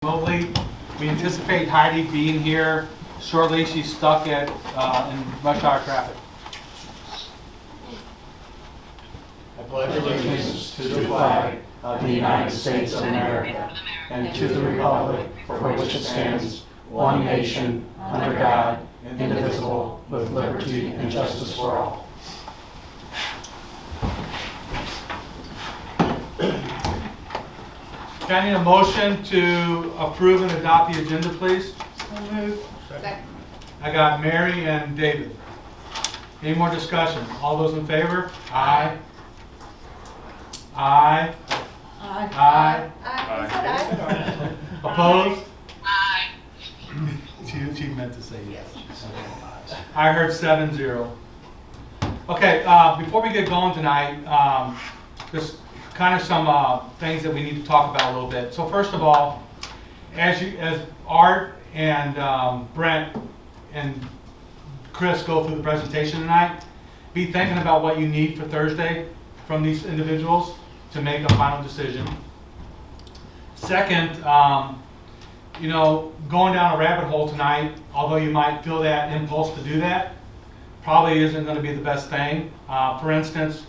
remotely. We anticipate Heidi being here shortly. She's stuck at in rush hour traffic. I pledge allegiance to the flag of the United States of America and to the republic for which it stands, one nation, under God, indivisible, with liberty and justice for all. Can I need a motion to approve and adopt the agenda, please? So moved. Second. I got Mary and David. Any more discussion? All those in favor? Aye. Aye. Aye. Aye. Opposed? Aye. She meant to say yes. I heard 7-0. Okay, before we get going tonight, just kind of some things that we need to talk about a little bit. So first of all, as Art and Brent and Chris go through the presentation tonight, be thinking about what you need for Thursday from these individuals to make a final decision. Second, going down a rabbit hole tonight, although you might feel that impulse to do that, probably isn't going to be the best thing. For instance,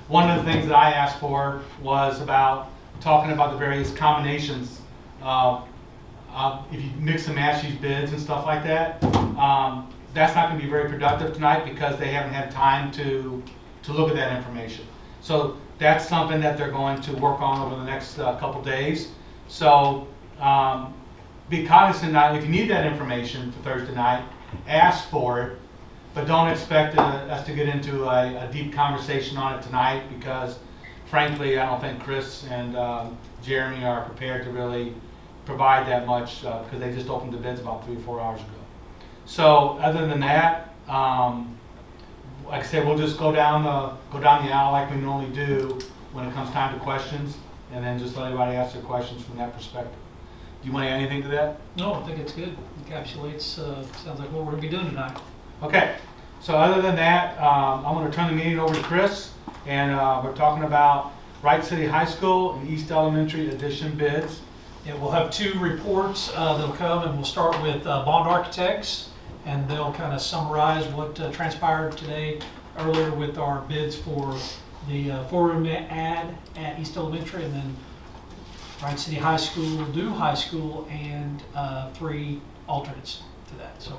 one of the things that I asked for was about talking about the various combinations. If you mix and match these bids and stuff like that, that's not going to be very productive tonight because they haven't had time to look at that information. So that's something that they're going to work on over the next couple days. So be cognizant that if you need that information for Thursday night, ask for it. But don't expect us to get into a deep conversation on it tonight because, frankly, I don't think Chris and Jeremy are prepared to really provide that much because they just opened the bids about 3 or 4 hours ago. So, other than that, like I said, we'll just go down the aisle like we normally do when it comes time to questions, and then just let everybody ask their questions from that perspective. Do you want to add anything to that? No, I think it's good. Encapsulates, sounds like what we're going to be doing tonight. Okay, so other than that, I'm going to turn the meeting over to Chris, and we're talking about Wright City High School and East Elementary addition bids. Yeah, we'll have 2 reports that'll come, and we'll start with Bond Architects, and they'll kind of summarize what transpired today earlier with our bids for the 4-room ad at East Elementary, and then Wright City High School, Dew High School, and 3 alternates to that. So.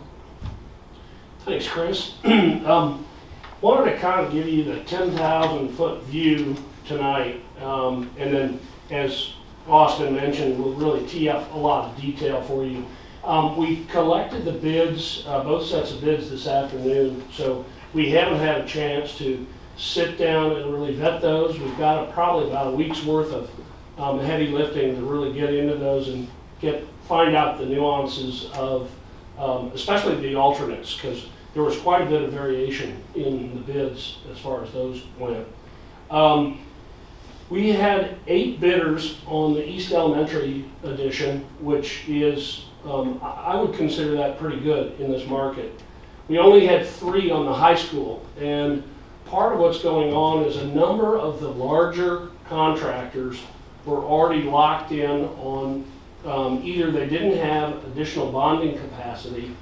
Thanks, Chris. Wanted to kind of give you the 10,000-foot view tonight, and then, as Austin mentioned, we'll really tee up a lot of detail for you. We collected the bids, both sets of bids this afternoon, so we haven't had a chance to sit down and really vet those. We've got probably about a week's worth of heavy lifting to really get into those and find out the nuances of especially the alternates, because there was quite a bit of variation in the bids as far as those went. We had 8 bidders on the East Elementary edition, which is, I would consider that pretty good in this market. We only had 3 on the high school, and part of what's going on is a number of the larger contractors were already locked in on either they didn't have additional bonding capacity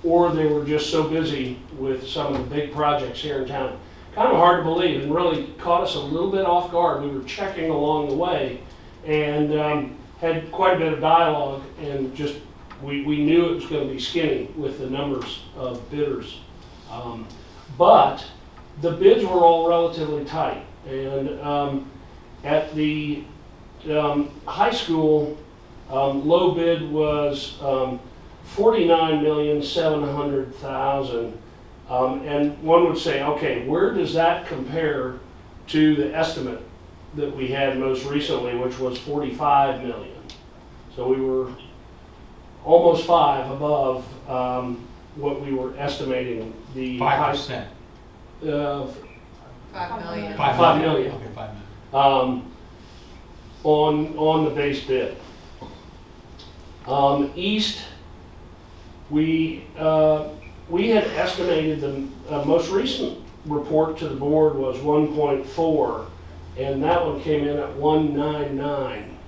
or they were just so busy with some of the big projects here in town. Kind of hard to believe and really caught us a little bit off guard. We were checking along the way and had quite a bit of dialogue, and just we knew it was going to be skinny with the numbers of bidders. But the bids were all relatively tight, and at the high school, low bid was $49,700,000, and one would say, okay, where does that compare to the estimate that we had most recently, which was $45 million? So we were almost 5 above what we were estimating the 5%. 5 million. 5 million. Okay, 5 million. On the base bid. East, we had estimated the most recent report to the board was 1.4, and that one came in at 199.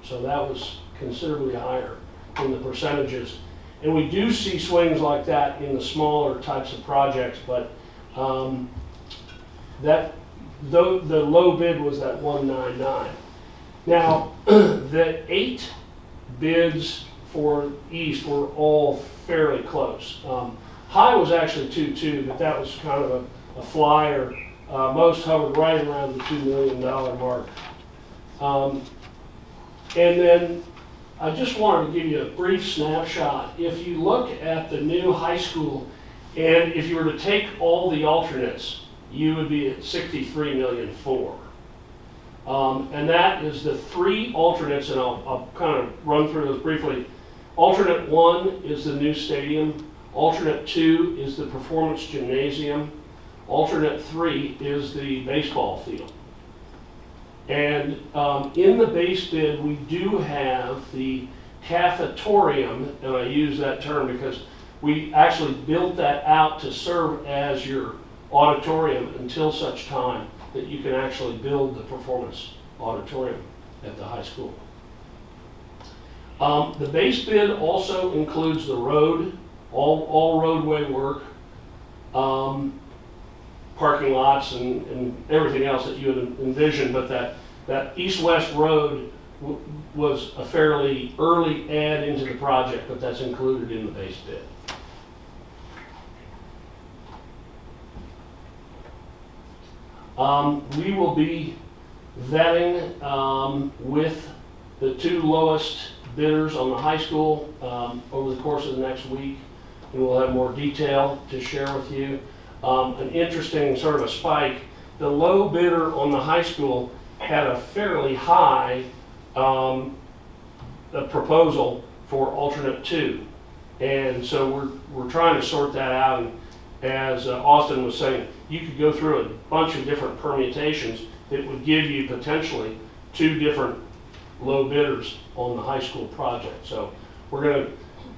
So that was considerably higher in the percentages. And we do see swings like that in the smaller types of projects, but the low bid was that 199. Now, the 8 bids for East were all fairly close. High was actually 2.2, but that was kind of a flyer. Most hovered right around the $2 million mark. And then I just wanted to give you a brief snapshot. If you look at the new high school, and if you were to take all the alternates, you would be at $63,000,004. And that is the 3 alternates, and I'll kind of run through those briefly. Alternate 1 is the new stadium. Alternate 2 is the performance gymnasium. Alternate 3 is the baseball field. And in the base bid, we do have the cafetorium, and I use that term because we actually built that out to serve as your auditorium until such time that you can actually build the performance auditorium at the high school. The base bid also includes the road, all roadway work, parking lots and everything else that you would envision, but that east-west road was a fairly early add into the project, but that's included in the base bid. We will be vetting with the 2 lowest bidders on the high school over the course of the next week, and we'll have more detail to share with you. An interesting sort of a spike, the low bidder on the high school had a fairly high proposal for alternate 2. And so we're trying to sort that out. And as Austin was saying, you could go through a bunch of different permutations that would give you potentially 2 different low bidders on the high school project. So we're going to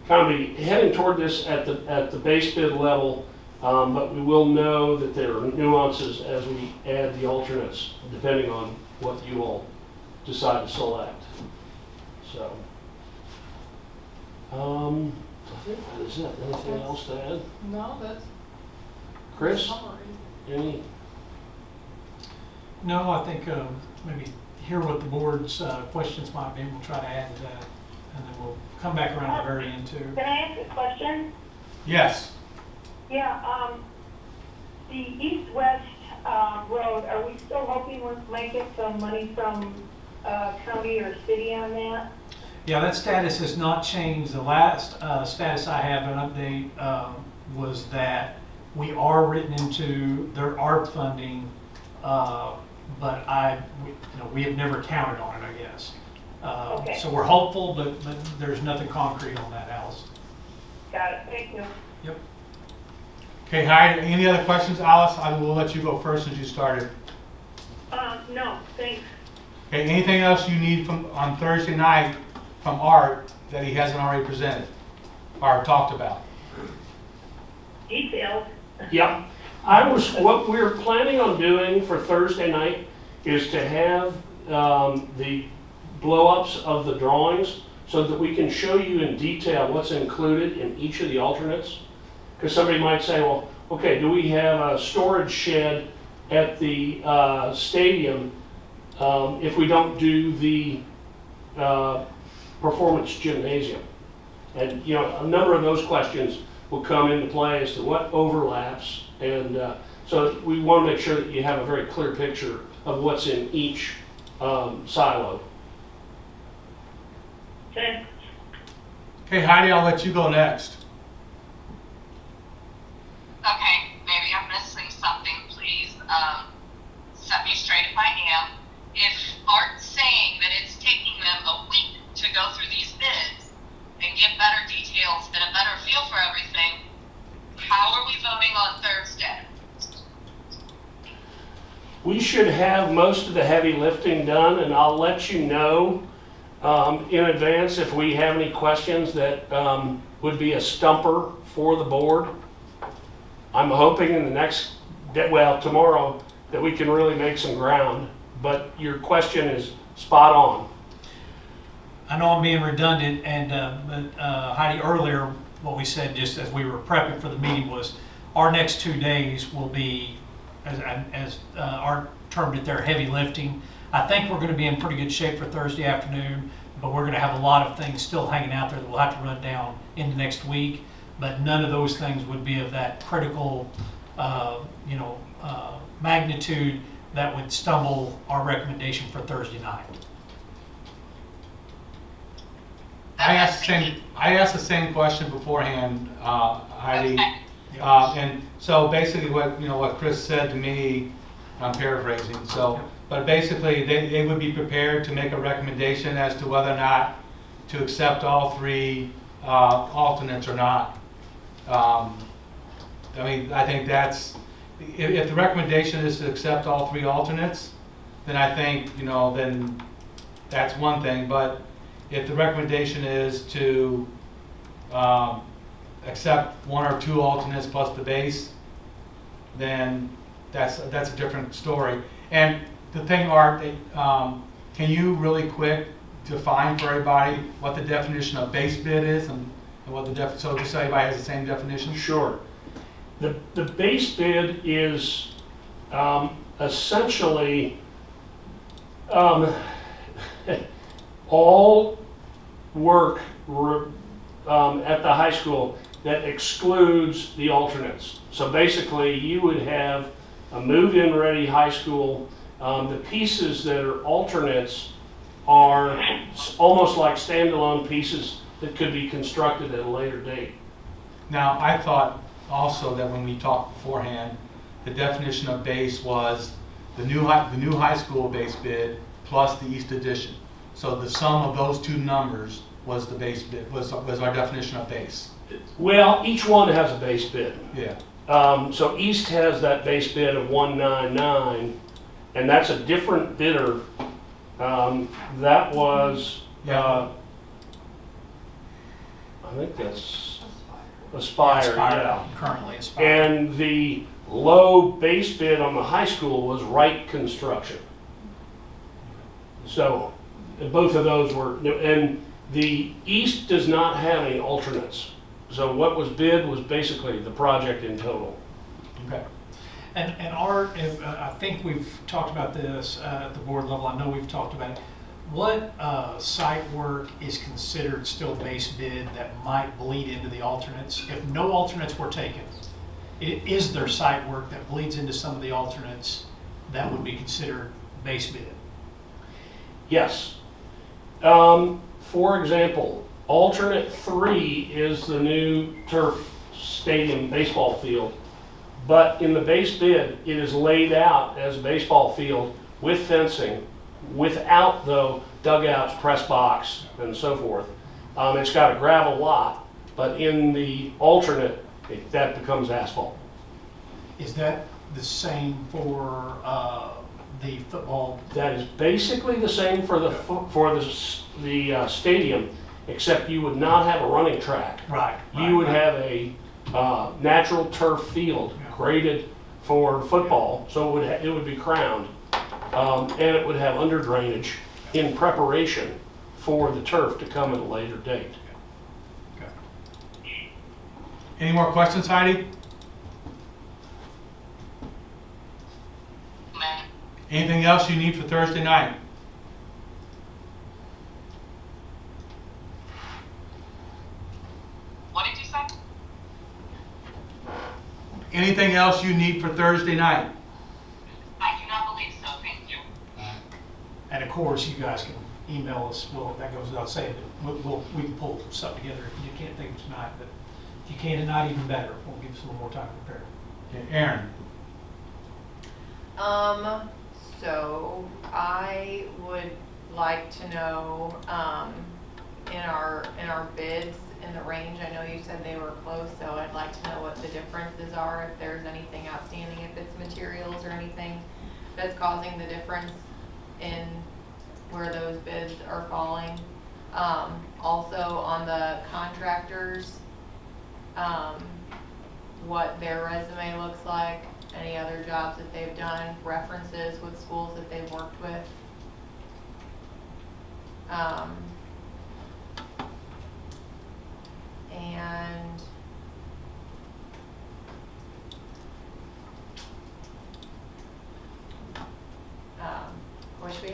kind of be heading toward this at the base bid level, but we will know that there are nuances as we add the alternates, depending on what you all decide to select. So, I think that is it. Anything else to add? No, that's Chris, summary. any? No, I think maybe hear what the board's questions might be. We'll try to add to that, and then we'll come back around at the very end too. Can I ask a question? Yes. Yeah, the east-west road, are we still hoping we might get some money from county or city on that? Yeah, that status has not changed. The last status I have an update was that we are written into their ARP funding, but we have never counted on it, I guess. Okay. So we're hopeful, but there's nothing concrete on that, Alice. Got it, thank you. Yep. Okay, Heidi, any other questions? Alice, I will let you go first since you started. No, thanks. Okay, anything else you need on Thursday night from Art that he hasn't already presented or talked about? Details. Yep. What we're planning on doing for Thursday night is to have the blow-ups of the drawings so that we can show you in detail what's included in each of the alternates. Because somebody might say, well, okay, do we have a storage shed at the stadium if we don't do the performance gymnasium? And a number of those questions will come into play as to what overlaps, and so we want to make sure that you have a very clear picture of what's in each silo. Okay. Okay, Heidi, I'll let you go next. Okay, maybe I'm missing something. Please set me straight if I am. If Art's saying that it's taking them a week to go through these bids and get better details and a better feel for everything, how are we voting on Thursday? We should have most of the heavy lifting done, and I'll let you know in advance if we have any questions that would be a stumper for the board. I'm hoping in the next, tomorrow, that we can really make some ground, but your question is spot on. I know I'm being redundant, but Heidi, earlier, what we said just as we were prepping for the meeting was our next 2 days will be, as Art termed it there, heavy lifting. I think we're going to be in pretty good shape for Thursday afternoon, but we're going to have a lot of things still hanging out there that we'll have to run down into next week. But none of those things would be of that critical, magnitude that would stumble our recommendation for Thursday night. I asked the same question beforehand, Heidi. Okay. And so basically what Chris said to me, I'm paraphrasing, but basically they would be prepared to make a recommendation as to whether or not to accept all 3 alternates or not. I think that's, if the recommendation is to accept all 3 alternates, then I think, then that's one thing, but if the recommendation is to accept 1 or 2 alternates plus the base, then that's a different story. And the thing, Art, can you really quick define for everybody what the definition of base bid is and what so just so everybody has the same definition? Sure. The base bid is essentially all work at the high school that excludes the alternates. So basically, you would have a move-in ready high school. The pieces that are alternates are almost like standalone pieces that could be constructed at a later date. Now, I thought also that when we talked beforehand, the definition of base was the new high school base bid plus the East Addition. So the sum of those 2 numbers was the base bid, was our definition of base. Well, each one has a base bid. Yeah. So East has that base bid of 199, and that's a different bidder. That was, I think that's Aspire, yeah. Currently Aspire. And the low base bid on the high school was Wright Construction. So both of those were, and the East does not have any alternates. So what was bid was basically the project in total. Okay. And Art, I think we've talked about this at the board level. I know we've talked about it. What site work is considered still base bid that might bleed into the alternates? If no alternates were taken, is there site work that bleeds into some of the alternates that would be considered base bid? Yes. For example, alternate 3 is the new turf stadium baseball field. But in the base bid, it is laid out as a baseball field with fencing, without, though, dugouts, press box, and so forth. It's got a gravel lot, but in the alternate, that becomes asphalt. Is that the same for the football? That is basically the same for the stadium, except you would not have a running track. Right. You would have a natural turf field graded for football, so it would be crowned, and it would have under drainage in preparation for the turf to come at a later date. Okay. Any more questions, Heidi? Anything else you need for Thursday night? What did you say? Anything else you need for Thursday night? I do not believe so, thank you. And of course, you guys can email us. Well, that goes without saying, but we can pull something together if you can't think of it tonight. But if you can tonight, even better. We'll give us a little more time to prepare. Okay, Aaron. So I would like to know, in our bids, in the range, I know you said they were close, so I'd like to know what the differences are, if there's anything outstanding, if it's materials or anything that's causing the difference in where those bids are falling. Also on the contractors, what their resume looks like, any other jobs that they've done, references with schools that they've worked with.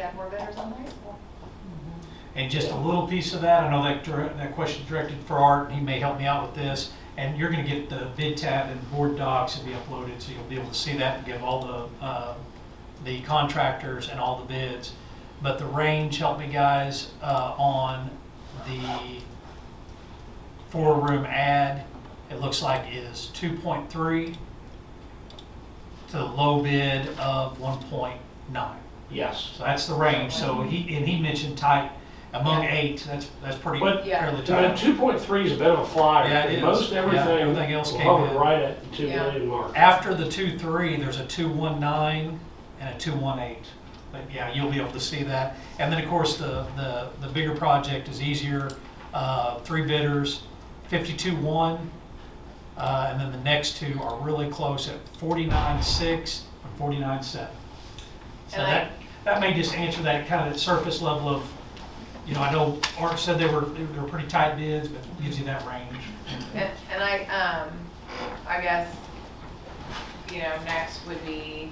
have more bidders on the high school. And just a little piece of that, I know that question directed for Art, he may help me out with this. And you're gonna get the bid tab and board docs will be uploaded, so you'll be able to see that and give all the contractors and all the bids. But the range, help me guys, on the 4-room ad, it looks like is 2.3 to the low bid of 1.9. Yes. So that's the range. So he mentioned tight among 8. That's pretty But fairly the tight. 2.3 is a bit of a flyer. Yeah, it is. Most Yeah, everything everything else will came hover in. right at the 2 Yeah. million mark. After the 2.3, there's a 2.19 and a 2.18. But yeah, you'll be able to see that. And then of course the bigger project is easier. 3 bidders, 52.1, and then the next 2 are really close at 49.6 and 49.7. So And that may just answer that kind of surface level of, you know, I know Art said they were pretty tight bids, but it gives you that range. And I guess, you know, next would be,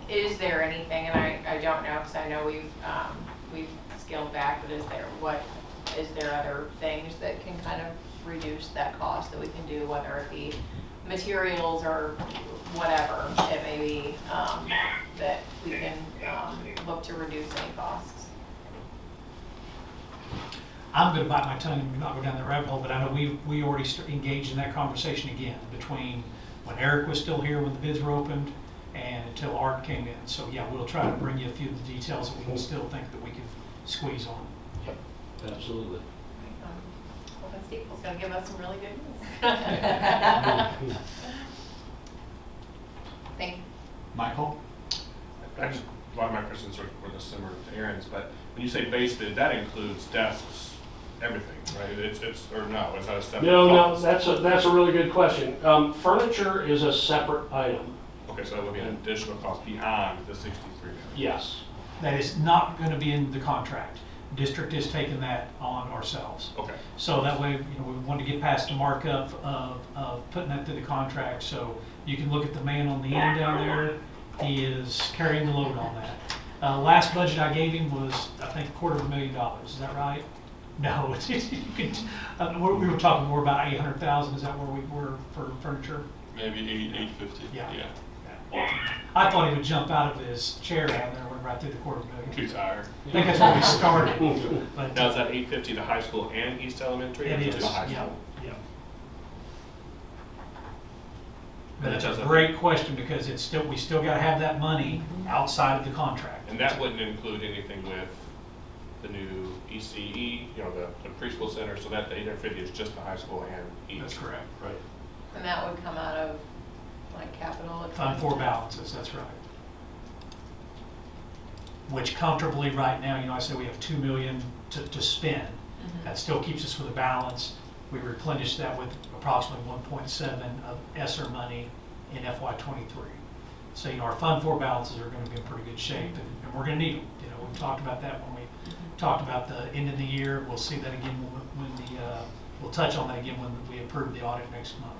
is there anything, and I don't know, because I know we've scaled back, but is there other things that can kind of reduce that cost that we can do, whether it be materials or whatever it may be, that we can look to reduce any costs? I'm going to bite my tongue and not go down that rabbit hole, but I know we already engaged in that conversation again between when Eric was still here when the bids were opened and until Art came in. So yeah, we'll try to bring you a few of the details that we can still think that we can squeeze on. Yep, absolutely. Well, then Staples going to give us some really good news. Thank you. Michael? I just, a lot of my questions were similar to Aaron's, but when you say base bid, that includes desks, everything, right? It's or no, is that a separate No, cost? that's a really good question. Furniture is a separate item. Okay, so that would be an additional cost beyond the 63 million. Yes. That is not going to be in the contract. District is taking that on ourselves. Okay. So that way, you know, we want to get past the markup of putting that through the contract. So you can look at the man on the end down there. He is carrying the load on that. Last budget I gave him was, I think, $250,000. Is that right? No, we were talking more about 800,000. Is that where we were for furniture? Maybe 850. Yeah. I thought he would jump out of his chair down there and went right through the $250,000. Too tired. I think that's where we started. But Now is that 850 to high school and East Elementary? or it just is, the high yeah, school? yeah. But it's a great question because we still got to have that money outside of the contract. And that wouldn't include anything with the new ECE, you know, the preschool center, so that the 850 is just the high school and East. That's correct. Right. And that would come out of, like, capital? Fund 4 balances, that's right. Which comfortably right now, you know, I said we have 2 million to spend. That still keeps us with a balance. We replenish that with approximately 1.7 of ESSER money in FY23. So, you know, our Fund 4 balances are going to be in pretty good shape, and we're going to need them. You know, we talked about that when we talked about the end of the year. We'll see that again we'll touch on that again when we approve the audit next month.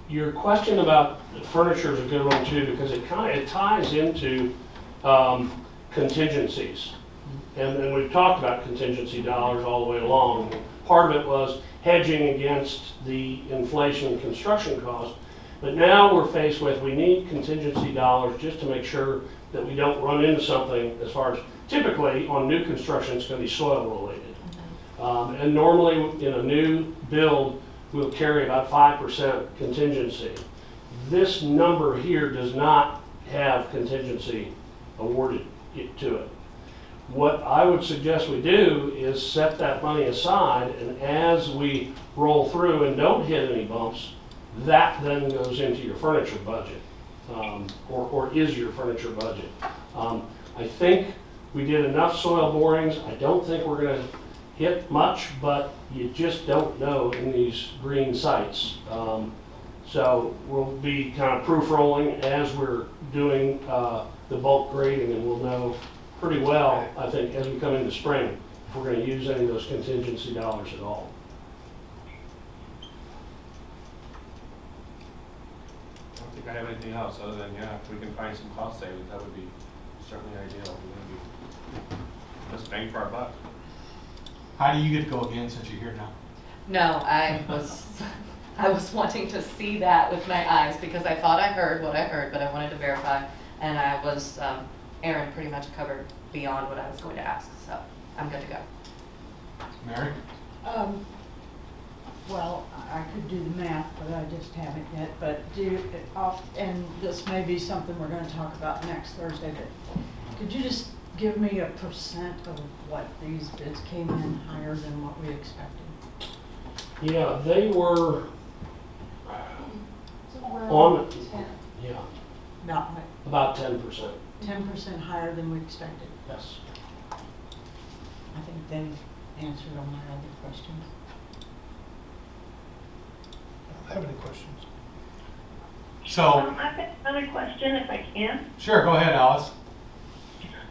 Your question about the furniture is a good one too, because it ties into contingencies. And we've talked about contingency dollars all the way along. Part of it was hedging against the inflation and construction costs. But now we're faced with, we need contingency dollars just to make sure that we don't run into something as far as, typically on new construction, it's going to be soil related. And normally in a new build, we'll carry about 5% contingency. This number here does not have contingency awarded to it. What I would suggest we do is set that money aside, and as we roll through and don't hit any bumps, that then goes into your furniture budget, or is your furniture budget. I think we did enough soil borings. I don't think we're going to hit much, but you just don't know in these green sites. So we'll be kind of proof rolling as we're doing the bulk grading, and we'll know pretty well, I think, as we come into spring, if we're going to use any of those contingency dollars at all. I don't think I have anything else other than, yeah, if we can find some cost savings, that would be certainly ideal. Maybe let's bang for our buck. Heidi, you get to go again since you're here now. No, I was wanting to see that with my eyes because I thought I heard what I heard, but I wanted to verify. And I was, Aaron pretty much covered beyond what I was going to ask, so I'm good to go. Mary? Well, I could do the math, but I just haven't yet, but and this may be something we're gonna talk about next Thursday, but could you just give me a percent of what these bids came in higher than what we expected? Yeah, they were Around on, 10, yeah, about about 10%. 10% higher than we expected. Yes. I think they've answered all my other questions. I don't have any questions. So, I've got another question if I can. sure, go ahead, Alice.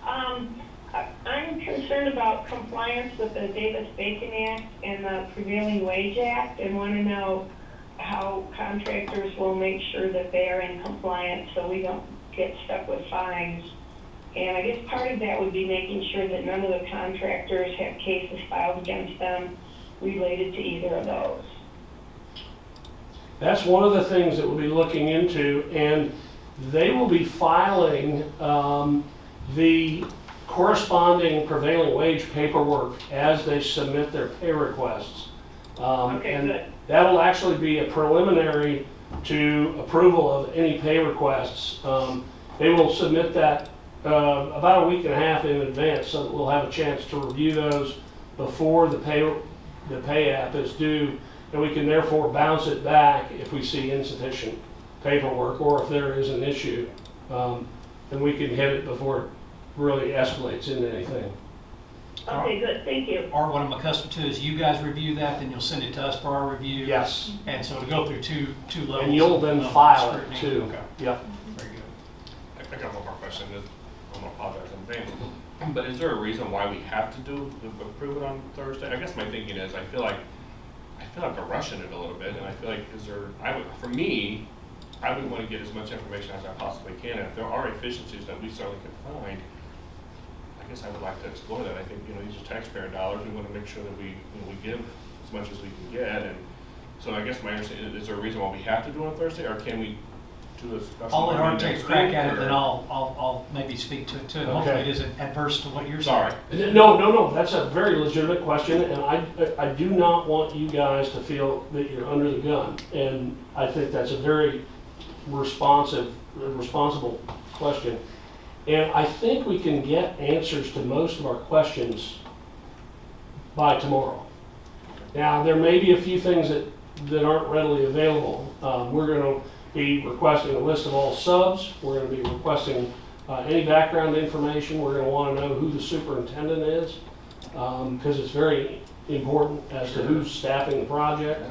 I'm concerned about compliance with the Davis-Bacon Act and the Prevailing Wage Act and want to know how contractors will make sure that they are in compliance so we don't get stuck with fines. And I guess part of that would be making sure that none of the contractors have cases filed against them related to either of those. That's one of the things that we'll be looking into, and they will be filing the corresponding prevailing wage paperwork as they submit their pay requests. Okay, and good. that'll actually be a preliminary to approval of any pay requests. They will submit that about a week and a half in advance, so that we'll have a chance to review those before the pay app is due, and we can therefore bounce it back if we see insufficient paperwork or if there is an issue. Then we can hit it before it really escalates into anything. Okay, good, thank you. Or what I'm accustomed to is you guys review that, then you'll send it to us for our review. Yes, And so to go through two levels. and you'll then of file it scrutiny. too. Okay, Yep. very good. I got one more question. I'm gonna apologize in advance. But is there a reason why we have to approve it on Thursday? I guess my thinking is I feel like we're rushing it a little bit, and I feel like for me, I would want to get as much information as I possibly can. And if there are efficiencies that we certainly can find, I guess I would like to explore that. I think, these are taxpayer dollars. We want to make sure that we give as much as we can get. And so I guess my understanding is there a reason why we have to do it on Thursday, or can we do a special? I'll let Art meeting take a next crack week, at it, or- then I'll maybe speak to it too. And hopefully it isn't adverse to what you're saying. Sorry. No, that's a very legitimate question, and I do not want you guys to feel that you're under the gun. And I think that's a very responsible question. And I think we can get answers to most of our questions by tomorrow. Now, there may be a few things that aren't readily available. We're going to be requesting a list of all subs. We're going to be requesting any background information. We're going to want to know who the superintendent is, because it's very important as to who's staffing the project.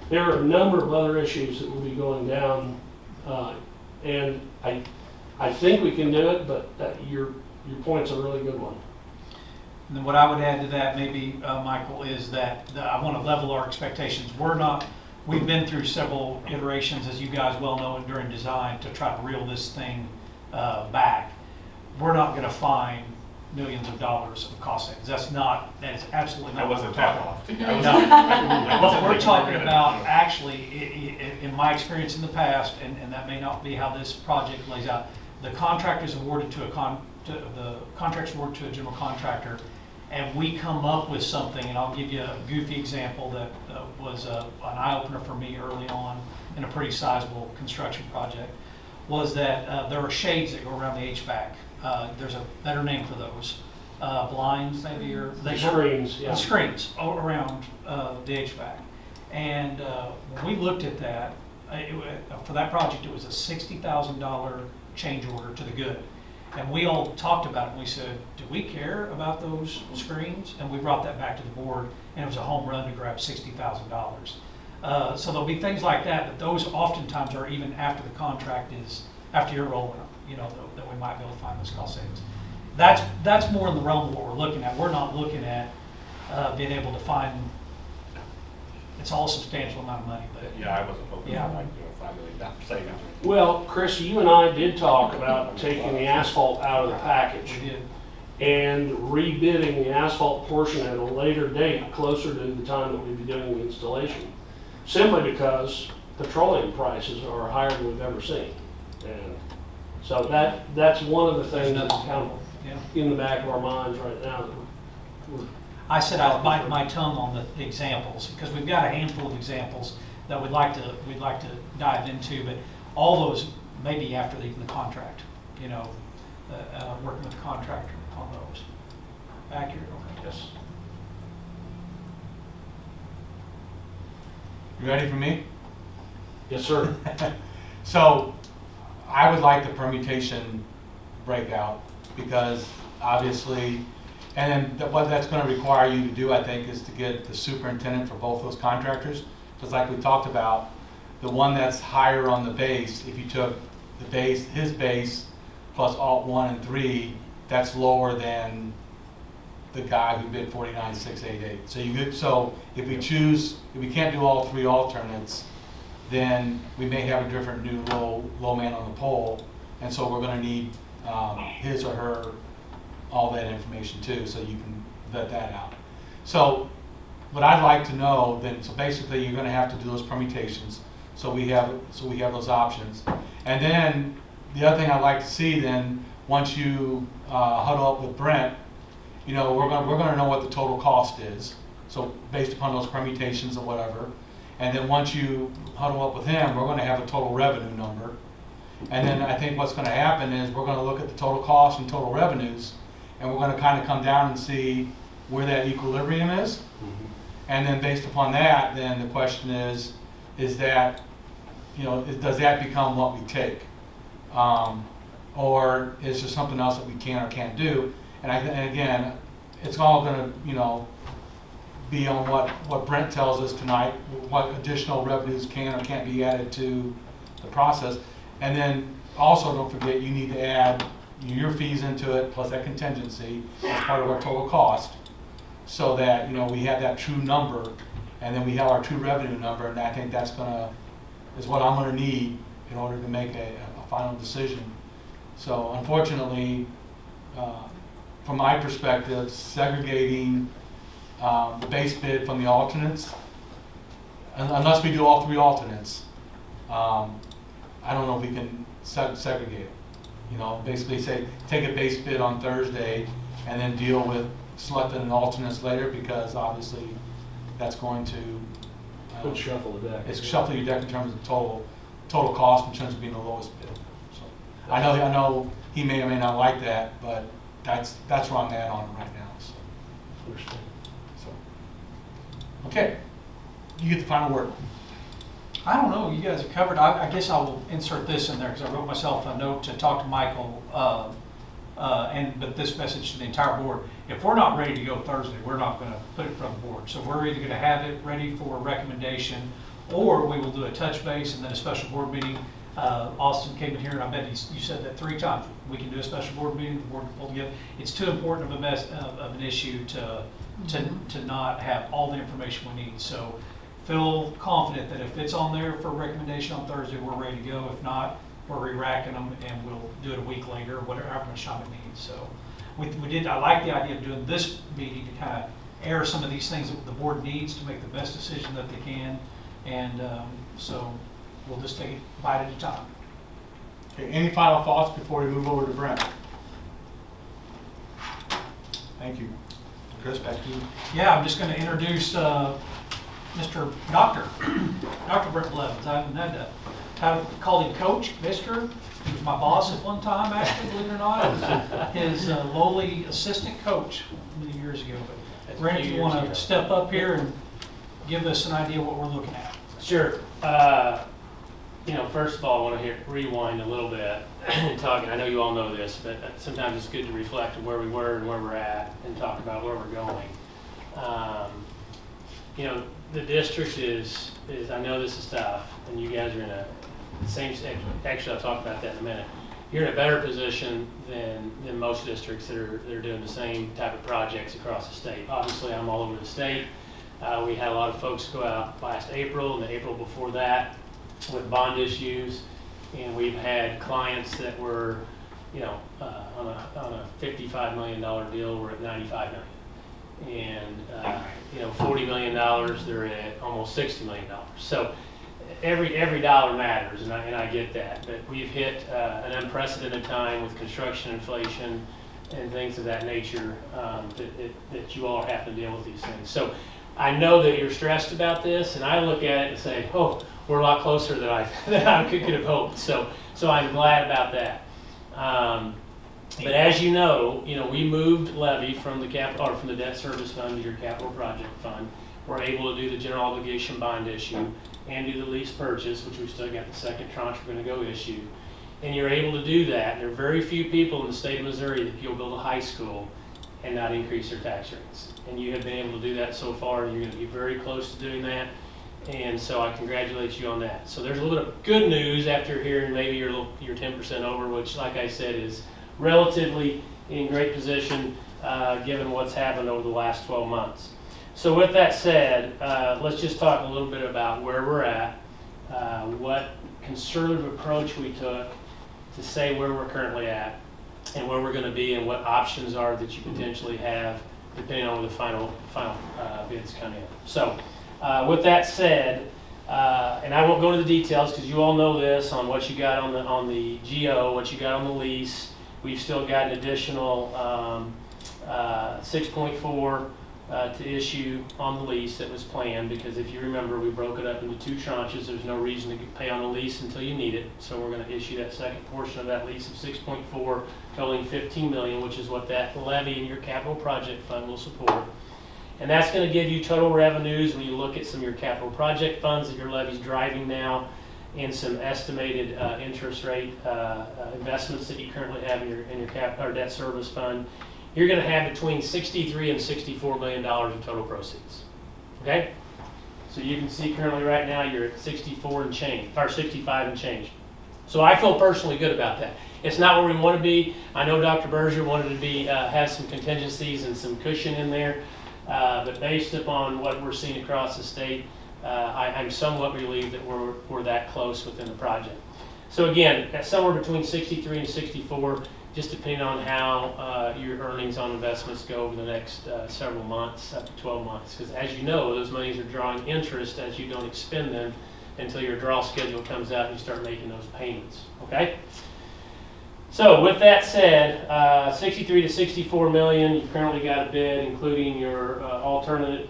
There are a number of other issues that will be going down, and I think we can do it, but your point's a really good one. And then what I would add to that maybe, Michael, is that I want to level our expectations. We've been through several iterations, as you guys well know, during design to try to reel this thing back. We're not going to find millions of dollars of cost savings. That is absolutely not I what wasn't we're talking that about. off. What we're talking about, actually, in my experience in the past, and that may not be how this project lays out, the contract is awarded to the contract's awarded to a general contractor, and we come up with something, and I'll give you a goofy example that was an eye-opener for me early on in a pretty sizable construction project, was that there are shades that go around the HVAC. There's a better name for those. Blinds, maybe, or Screens, yeah. the screens around the HVAC. And when we looked at that, for that project, it was a $60,000 change order to the good. And we all talked about it, and we said, do we care about those screens? And we brought that back to the board, and it was a home run to grab $60,000. So there'll be things like that, but those oftentimes are even after the contract is, after you're rolling, that we might be able to find those cost savings. That's more in the realm of what we're looking at. We're not looking at being able to find it's all a substantial amount of money, but. Yeah, I wasn't hoping for Yeah. like, $5 million savings. Well, Chris, you and I did talk about taking the asphalt out of the package We did. and rebidding the asphalt portion at a later date, closer to the time that we'd be doing the installation. Simply because petroleum prices are higher than we've ever seen. And so that's one of the things that's kind of Yeah. in the back of our minds right now. That we're I said I'd bite my tongue on the examples, because we've got a handful of examples that we'd like to dive into, but all those maybe after even the contract, you know, working with the contractor on those. Accurate, okay. Yes. You ready for me? Yes, sir. So, I would like the permutation breakout, because obviously, and then what that's gonna require you to do, I think, is to get the superintendent for both those contractors. Because like we talked about, the one that's higher on the base, if you took the base, his base, plus alt 1 and 3, that's lower than the guy who bid 49,688. So if we can't do all three alternates, then we may have a different new low man on the pole, and so we're gonna need his or her, all that information too, so you can vet that out. So what I'd like to know then, so basically you're gonna have to do those permutations, so we have those options. And then the other thing I'd like to see then, once you huddle up with Brent, you know, we're gonna know what the total cost is, so based upon those permutations or whatever. And then once you huddle up with him, we're gonna have a total revenue number. And then I think what's gonna happen is we're gonna look at the total cost and total revenues, and we're gonna kinda come down and see where that equilibrium is. And then based upon that, then the question is that, you know, does that become what we take? Or is there something else that we can or can't do? And again, it's all gonna, you know, be on what Brent tells us tonight, what additional revenues can or can't be added to the process. And then also don't forget, you need to add your fees into it, plus that contingency as part of our total cost, so that, you know, we have that true number, and then we have our true revenue number, and I think that's is what I'm gonna need in order to make a final decision. So unfortunately, from my perspective, segregating the base bid from the alternates, unless we do all three alternates, I don't know if we can segregate it. You know, basically say, take a base bid on Thursday and then deal with selecting an alternates later, because obviously that's going to Could shuffle the deck. it's shuffle your deck in terms of total cost in terms of being the lowest bid. So I know he may or may not like that, but that's where I'm at on it right now. So. Understand. Okay, you get the final word. I don't know, you guys have covered, I guess I will insert this in there, because I wrote myself a note to talk to Michael, but this message to the entire board. If we're not ready to go Thursday, we're not gonna put it in front of the board. So we're either gonna have it ready for recommendation, or we will do a touch base and then a special board meeting. Austin came in here, and I bet you said that 3 times. We can do a special board meeting, the board can pull together. It's too important of an issue to not have all the information we need. So feel confident that if it's on there for recommendation on Thursday, we're ready to go. If not, we're re-racking them, and we'll do it a week later, whatever, however much time it needs. So I like the idea of doing this meeting to kind of air some of these things that the board needs to make the best decision that they can. And so we'll just take it bite at a time. Okay, any final thoughts before we move over to Brent? Thank you. Chris, back to you. Yeah, I'm just going to introduce Mr. Dr. Brent Blevins. I haven't had to call him Coach, Mr. He was my boss at one time, actually, believe it or not. I was his lowly assistant coach many years ago. But Brent, if you want to step up here and give us an idea what we're looking at. Sure. First of all, I want to rewind a little bit and talk. I know you all know this, but sometimes it's good to reflect on where we were and where we're at and talk about where we're going. The district is I know this is tough, and you guys are in a same. Actually, I'll talk about that in a minute. You're in a better position than most districts that are doing the same type of projects across the state. Obviously, I'm all over the state. We had a lot of folks go out last April and the April before that with bond issues, and we've had clients that were, on a $55 million deal, we're at $95 million, and $40 million, they're at almost $60 million. So every dollar matters, and I get that. But we've hit an unprecedented time with construction inflation and things of that nature, that you all have to deal with these things. So I know that you're stressed about this, and I look at it and say, oh, we're a lot closer than I could have hoped. So I'm glad about that. But as you know, we moved levy from the debt service fund to your capital project fund. We're able to do the general obligation bond issue and do the lease purchase, which we've still got the second tranche we're going to go issue. And you're able to do that. There are very few people in the state of Missouri that you'll build a high school and not increase their tax rates. And you have been able to do that so far, and you're going to be very close to doing that. And so I congratulate you on that. So there's a little bit of good news after hearing maybe you're 10% over, which, like I said, is relatively in great position given what's happened over the last 12 months. So with that said, let's just talk a little bit about where we're at, what conservative approach we took to say where we're currently at and where we're going to be, and what options are that you potentially have depending on where the final bids come in. So with that said, and I won't go into the details because you all know this on what you got on the GO, what you got on the lease. We've still got an additional 6.4 to issue on the lease that was planned, because if you remember, we broke it up into 2 tranches. There's no reason to pay on the lease until you need it. So we're going to issue that second portion of that lease of 6.4, totaling $15 million, which is what that levy in your capital project fund will support. And that's going to give you total revenues when you look at some of your capital project funds that your levy's driving now, and some estimated interest rate investments that you currently have in your debt service fund. You're going to have between $63 and $64 million in total proceeds. Okay? So you can see currently right now you're at 64 and change, or 65 and change. So I feel personally good about that. It's not where we want to be. I know Dr. Berger wanted to be have some contingencies and some cushion in there, but based upon what we're seeing across the state, I'm somewhat relieved that we're that close within the project. So again, somewhere between 63 and 64, just depending on how your earnings on investments go over the next several months, up to 12 months. Because as you know, those monies are drawing interest as you don't expend them until your draw schedule comes out and you start making those payments. Okay? So with that said, 63 to 64 million, you've currently got a bid, including your alternate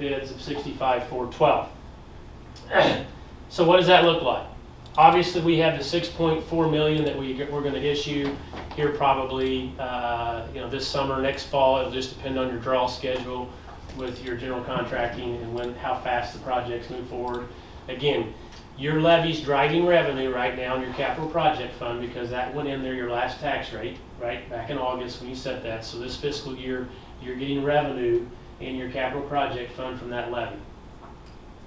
bids of 65,412. So what does that look like? Obviously, we have the 6.4 million that we're going to issue here probably this summer, next fall. It'll just depend on your draw schedule with your general contracting and how fast the projects move forward. Again, your levy's driving revenue right now in your capital project fund, because that went in there your last tax rate, right, back in August when you set that. So this fiscal year, you're getting revenue in your capital project fund from that levy.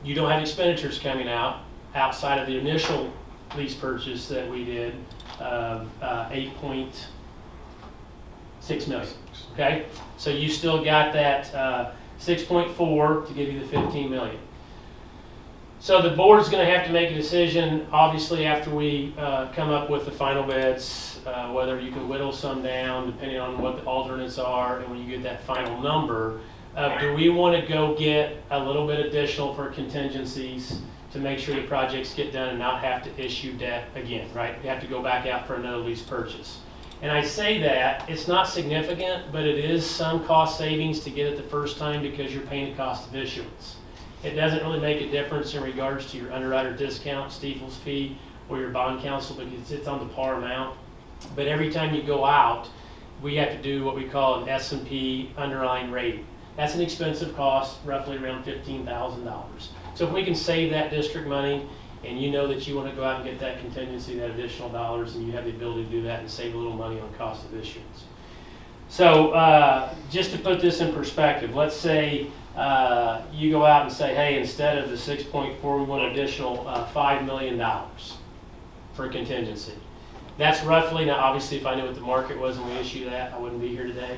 You don't have expenditures coming out outside of the initial lease purchase that we did of 8.6 million. Okay, so you still got that 6.4 to give you the 15 million. So the board's going to have to make a decision, obviously, after we come up with the final bids, whether you can whittle some down depending on what the alternates are, and when you get that final number, do we want to go get a little bit additional for contingencies to make sure the projects get done and not have to issue debt again, right? You have to go back out for another lease purchase. And I say that, it's not significant, but it is some cost savings to get it the first time because you're paying the cost of issuance. It doesn't really make a difference in regards to your underwriter discount, Stifel's fee, or your bond counsel, because it's on the par amount. But every time you go out, we have to do what we call an S&P underlying rating. That's an expensive cost, roughly around $15,000. So if we can save that district money, and you know that you want to go out and get that contingency, that additional dollars, and you have the ability to do that and save a little money on cost of issuance. So just to put this in perspective, let's say you go out and say, hey, instead of the 6.4, we want an additional $5 million for a contingency. That's roughly, now obviously if I knew what the market was and we issue that, I wouldn't be here today.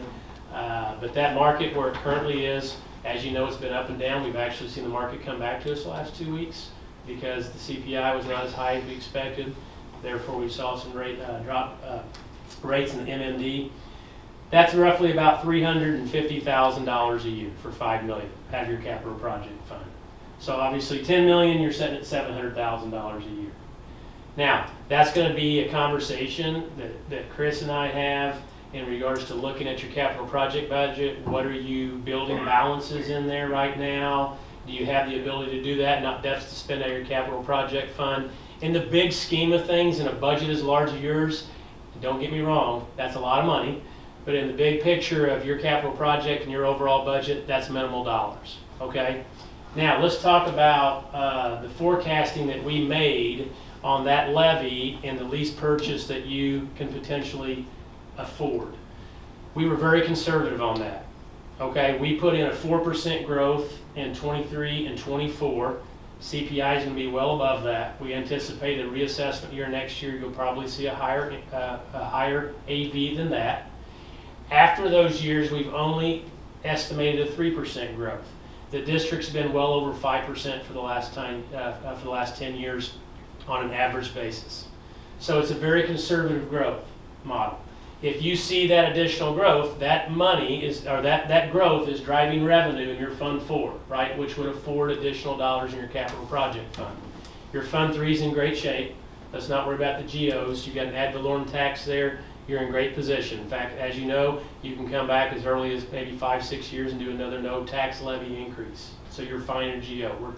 But that market where it currently is As you know, it's been up and down. We've actually seen the market come back to us the last 2 weeks because the CPI was not as high as we expected. Therefore, we saw some rates in the MMD. That's roughly about $350,000 a year for $5 million out of your capital project fund. So obviously, $10 million, you're setting at $700,000 a year. Now, that's going to be a conversation that Chris and I have in regards to looking at your capital project budget. What are you building balances in there right now? Do you have the ability to do that, not deficit spend out of your capital project fund? In the big scheme of things, in a budget as large as yours, don't get me wrong, that's a lot of money. But in the big picture of your capital project and your overall budget, that's minimal dollars, okay? Now, let's talk about the forecasting that we made on that levy and the lease purchase that you can potentially afford. We were very conservative on that, okay? We put in a 4% growth in 23 and 24. CPI is going to be well above that. We anticipate a reassessment year next year. You'll probably see a higher AV than that. After those years, we've only estimated a 3% growth. The district's been well over 5% for the last 10 years on an average basis. So it's a very conservative growth model. If you see that additional growth, that money is, or that growth is driving revenue in your Fund 4, right, which would afford additional dollars in your capital project fund. Your Fund 3 is in great shape. Let's not worry about the GOs. You've got an ad valorem tax there. You're in great position. In fact, as you know, you can come back as early as maybe 5-6 years and do another no tax levy increase. So you're fine in GO. We're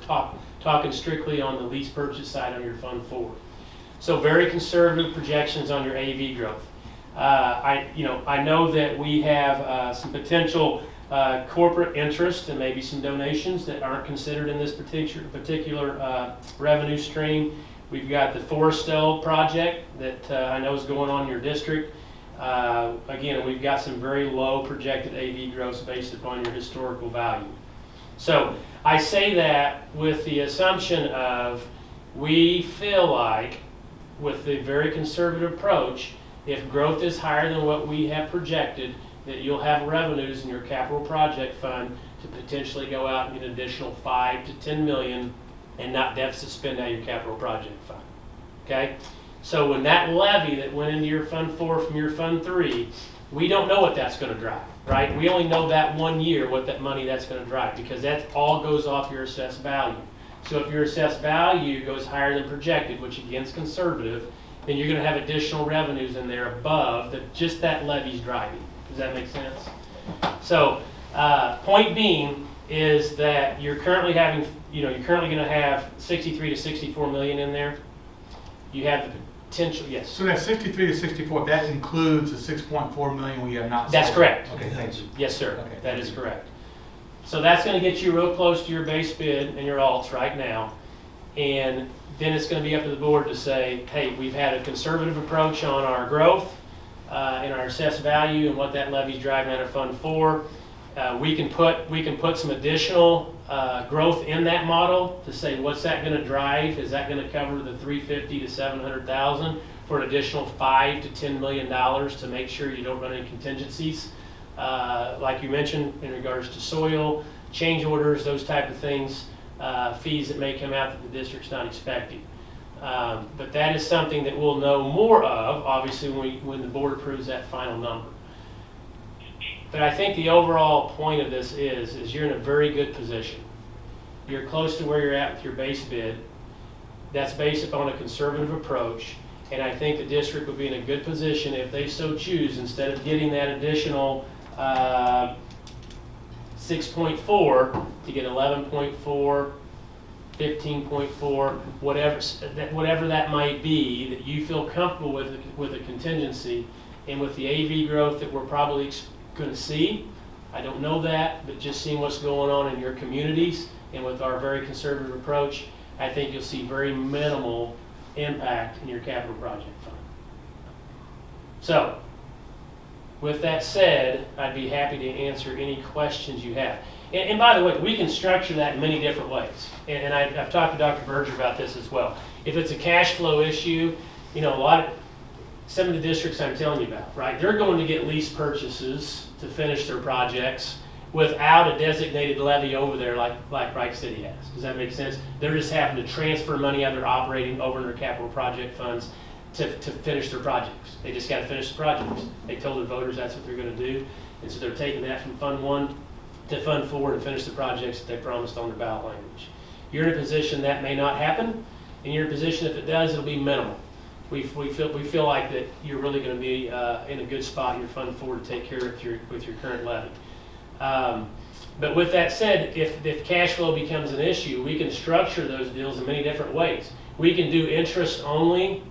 talking strictly on the lease purchase side on your Fund 4. So very conservative projections on your AV growth. I know that we have some potential corporate interest and maybe some donations that aren't considered in this particular revenue stream. We've got the Forestel project that I know is going on in your district. Again, we've got some very low projected AV growth based upon your historical value. So I say that with the assumption of we feel like with the very conservative approach, if growth is higher than what we have projected, that you'll have revenues in your capital project fund to potentially go out and get an additional $5 to $10 million and not deficit spend out of your capital project fund. Okay? So when that levy that went into your Fund 4 from your Fund 3, we don't know what that's going to drive, right? We only know that 1 year what that money that's going to drive because that all goes off your assessed value. So if your assessed value goes higher than projected, which again is conservative, then you're going to have additional revenues in there above that just that levy's driving. Does that make sense? So point being is that you're currently having, you're currently going to have 63 to 64 million in there. You have the potential, yes. So that 63 to 64, that includes the 6.4 million we have not. That's sold. correct. Okay, thanks. Yes, sir. Okay, that is correct. So that's going to get you real close to your base bid and your alts right now. And then it's going to be up to the board to say, hey, we've had a conservative approach on our growth and our assessed value and what that levy's driving out of Fund 4. We can put some additional growth in that model to say what's that going to drive? Is that going to cover the 350 to 700,000 for an additional $5 to $10 million to make sure you don't run any contingencies? Like you mentioned in regards to soil, change orders, those type of things, fees that may come out that the district's not expecting. But that is something that we'll know more of, obviously, when the board approves that final number. But I think the overall point of this is you're in a very good position. You're close to where you're at with your base bid. That's based upon a conservative approach. And I think the district would be in a good position if they so choose, instead of getting that additional 6.4 to get 11.4, 15.4, whatever that might be, that you feel comfortable with a contingency and with the AV growth that we're probably going to see. I don't know that, but just seeing what's going on in your communities and with our very conservative approach, I think you'll see very minimal impact in your capital project fund. So, with that said, I'd be happy to answer any questions you have. And by the way, we can structure that in many different ways. And I've talked to Dr. Berger about this as well. If it's a cash flow issue, some of the districts I'm telling you about, right? They're going to get lease purchases to finish their projects, without a designated levy over there like Wright City has. Does that make sense? They're just having to transfer money out of their operating over in their capital project funds to finish their projects. They just got to finish the projects. They told their voters that's what they're going to do. And so they're taking that from Fund 1 to Fund 4 and finish the projects that they promised on their ballot language. You're in a position that may not happen, and you're in a position if it does, it'll be minimal. We feel like that you're really going to be in a good spot in your Fund 4 to take care of with your current levy. But with that said, if cash flow becomes an issue, we can structure those deals in many different ways. We can do interest only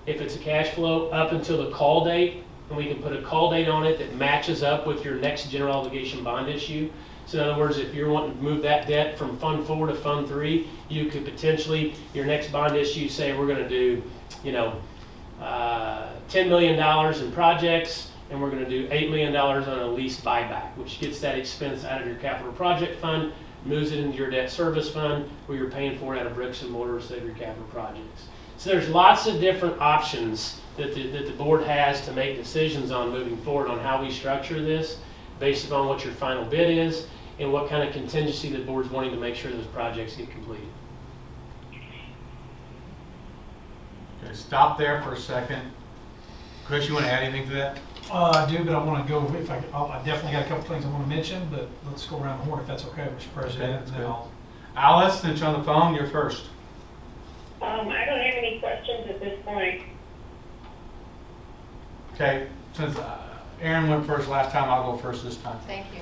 if it's a cash flow up until the call date, and we can put a call date on it that matches up with your next general obligation bond issue. So in other words, if you're wanting to move that debt from Fund 4 to Fund 3, you could potentially, your next bond issue, say we're going to do, $10 million in projects, and we're going to do $8 million on a lease buyback, which gets that expense out of your capital project fund, moves it into your debt service fund, where you're paying for it out of bricks and mortar instead of your capital projects. So there's lots of different options that the board has to make decisions on moving forward on how we structure this, based upon what your final bid is and what kind of contingency the board's wanting to make sure those projects get completed. Okay, stop there for a second. Chris, you want to add anything to that? I do, but I want to go, I definitely got a couple things I want to mention, but let's go around the horn if that's okay, Mr. President. that's and then good. I'll- Alice, since you're on the phone, you're first. I don't have any questions at this point. Okay, since Aaron went first last time, I'll go first this time. Thank you.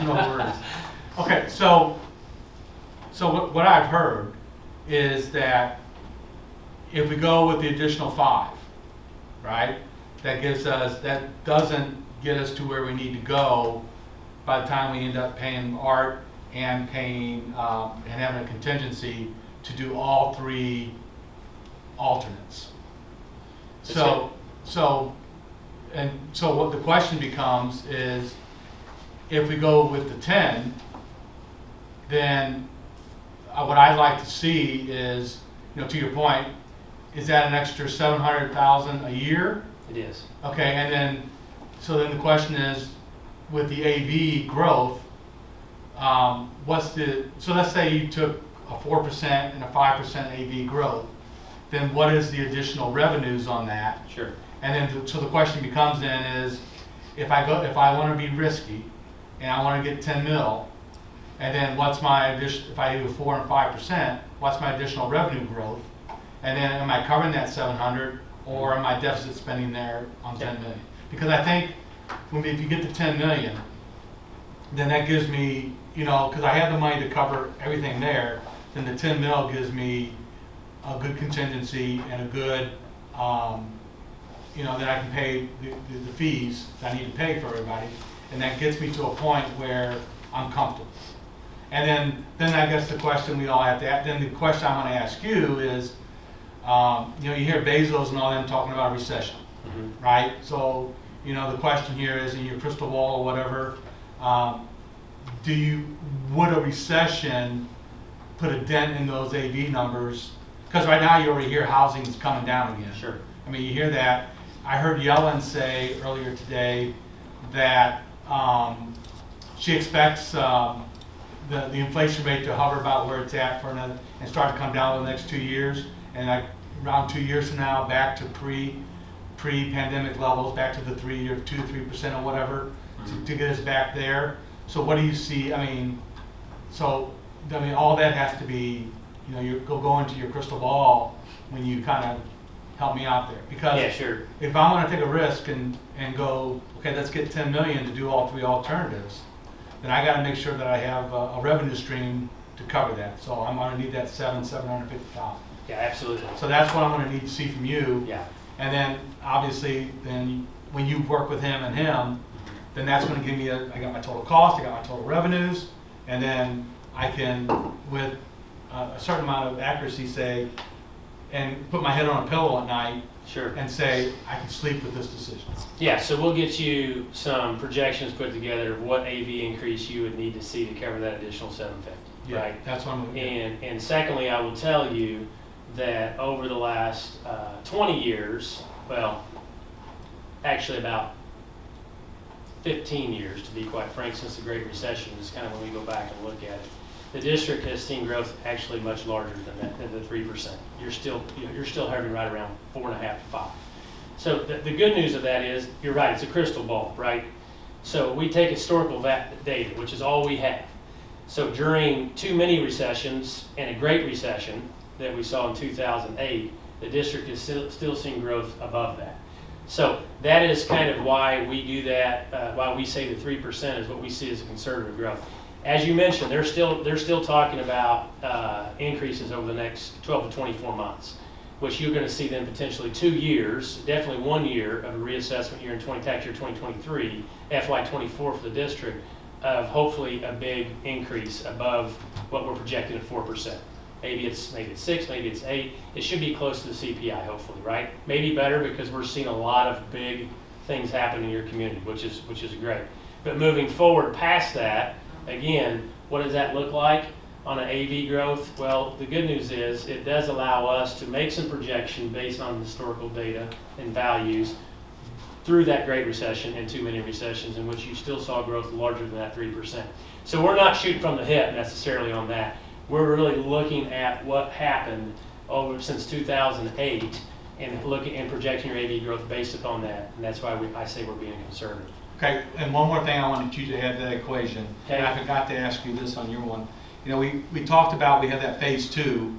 No worries. Okay, so what I've heard is that if we go with the additional 5, right, that doesn't get us to where we need to go by the time we end up paying Art and paying and having a contingency to do all 3 alternates. So what the question becomes is, if we go with the 10, then what I'd like to see is, to your point, is that an extra $700,000 a year? It is. Okay, and then the question is, with the AV growth, so let's say you took a 4% and a 5% AV growth, then what is the additional revenues on that? Sure. And then, so the question becomes then is, if I want to be risky, and I want to get 10 mil, and then what's my addition, if I do 4 and 5%, what's my additional revenue growth? And then am I covering that 700, or am I deficit spending there on 10 million? Because I think, if you get to 10 million, then that gives me, because I have the money to cover everything there, then the 10 mil gives me a good contingency and a good, that I can pay the fees that I need to pay for everybody, and that gets me to a point where I'm comfortable. And then I guess the question we all have to ask, then the question I want to ask you is, you hear Bezos and all them talking about recession, right? So, the question here is, in your crystal ball or whatever, would a recession put a dent in those AV numbers? Because right now you already hear housing's coming down again. Sure. I mean, you hear that. I heard Yellen say earlier today that she expects the inflation rate to hover about where it's at and start to come down in the next 2 years, and around 2 years from now back to pre-pandemic levels, back to the 2 to 3% or whatever, to get us back there. So what do you see? All that has to be, you go into your crystal ball when you kind of help me out there. Because yeah, sure. If I want to take a risk and go, okay, let's get 10 million to do all 3 alternatives, then I got to make sure that I have a revenue stream to cover that. So I'm going to need that $750,000. Yeah, absolutely. So that's what I'm going to need to see from you. Yeah. And then obviously, when you work with him, then that's going to give me I got my total cost, I got my total revenues, and then I can, with a certain amount of accuracy, say, and put my head on a pillow at night. Sure. And say, I can sleep with this decision. Yeah, so we'll get you some projections put together of what AV increase you would need to see to cover that additional 750. Yeah, right? that's what I'm looking at. And secondly, I will tell you that over the last 20 years, well, actually about 15 years, to be quite frank, since the Great Recession is kind of when we go back and look at it. The district has seen growth actually much larger than that, than the 3%. You're still hovering right around 4.5 to 5. So the good news of that is, you're right, it's a crystal ball, right? So we take historical data, which is all we have. So during two mini recessions and a Great Recession that we saw in 2008, the district is still seeing growth above that. So that is kind of why we do that, why we say the 3% is what we see as a conservative growth. As you mentioned, they're still talking about increases over the next 12 to 24 months, which you're going to see then potentially 2 years, definitely 1 year of a reassessment year in tax year 2023, FY24 for the district, of hopefully a big increase above what we're projecting at 4%. Maybe it's 6, maybe it's 8. It should be close to the CPI, hopefully, right? Maybe better, because we're seeing a lot of big things happen in your community, which is great. But moving forward past that, again, what does that look like on an AV growth? Well, the good news is it does allow us to make some projection based on historical data and values through that Great Recession and too many recessions in which you still saw growth larger than that 3%. So we're not shooting from the hip necessarily on that. We're really looking at what happened over since 2008 and looking and projecting your AV growth based upon that. And that's why I say we're being conservative. Okay, and one more thing I wanted you to add to that equation. Okay. And I forgot to ask you this on your one. You know, we talked about, we had that phase 2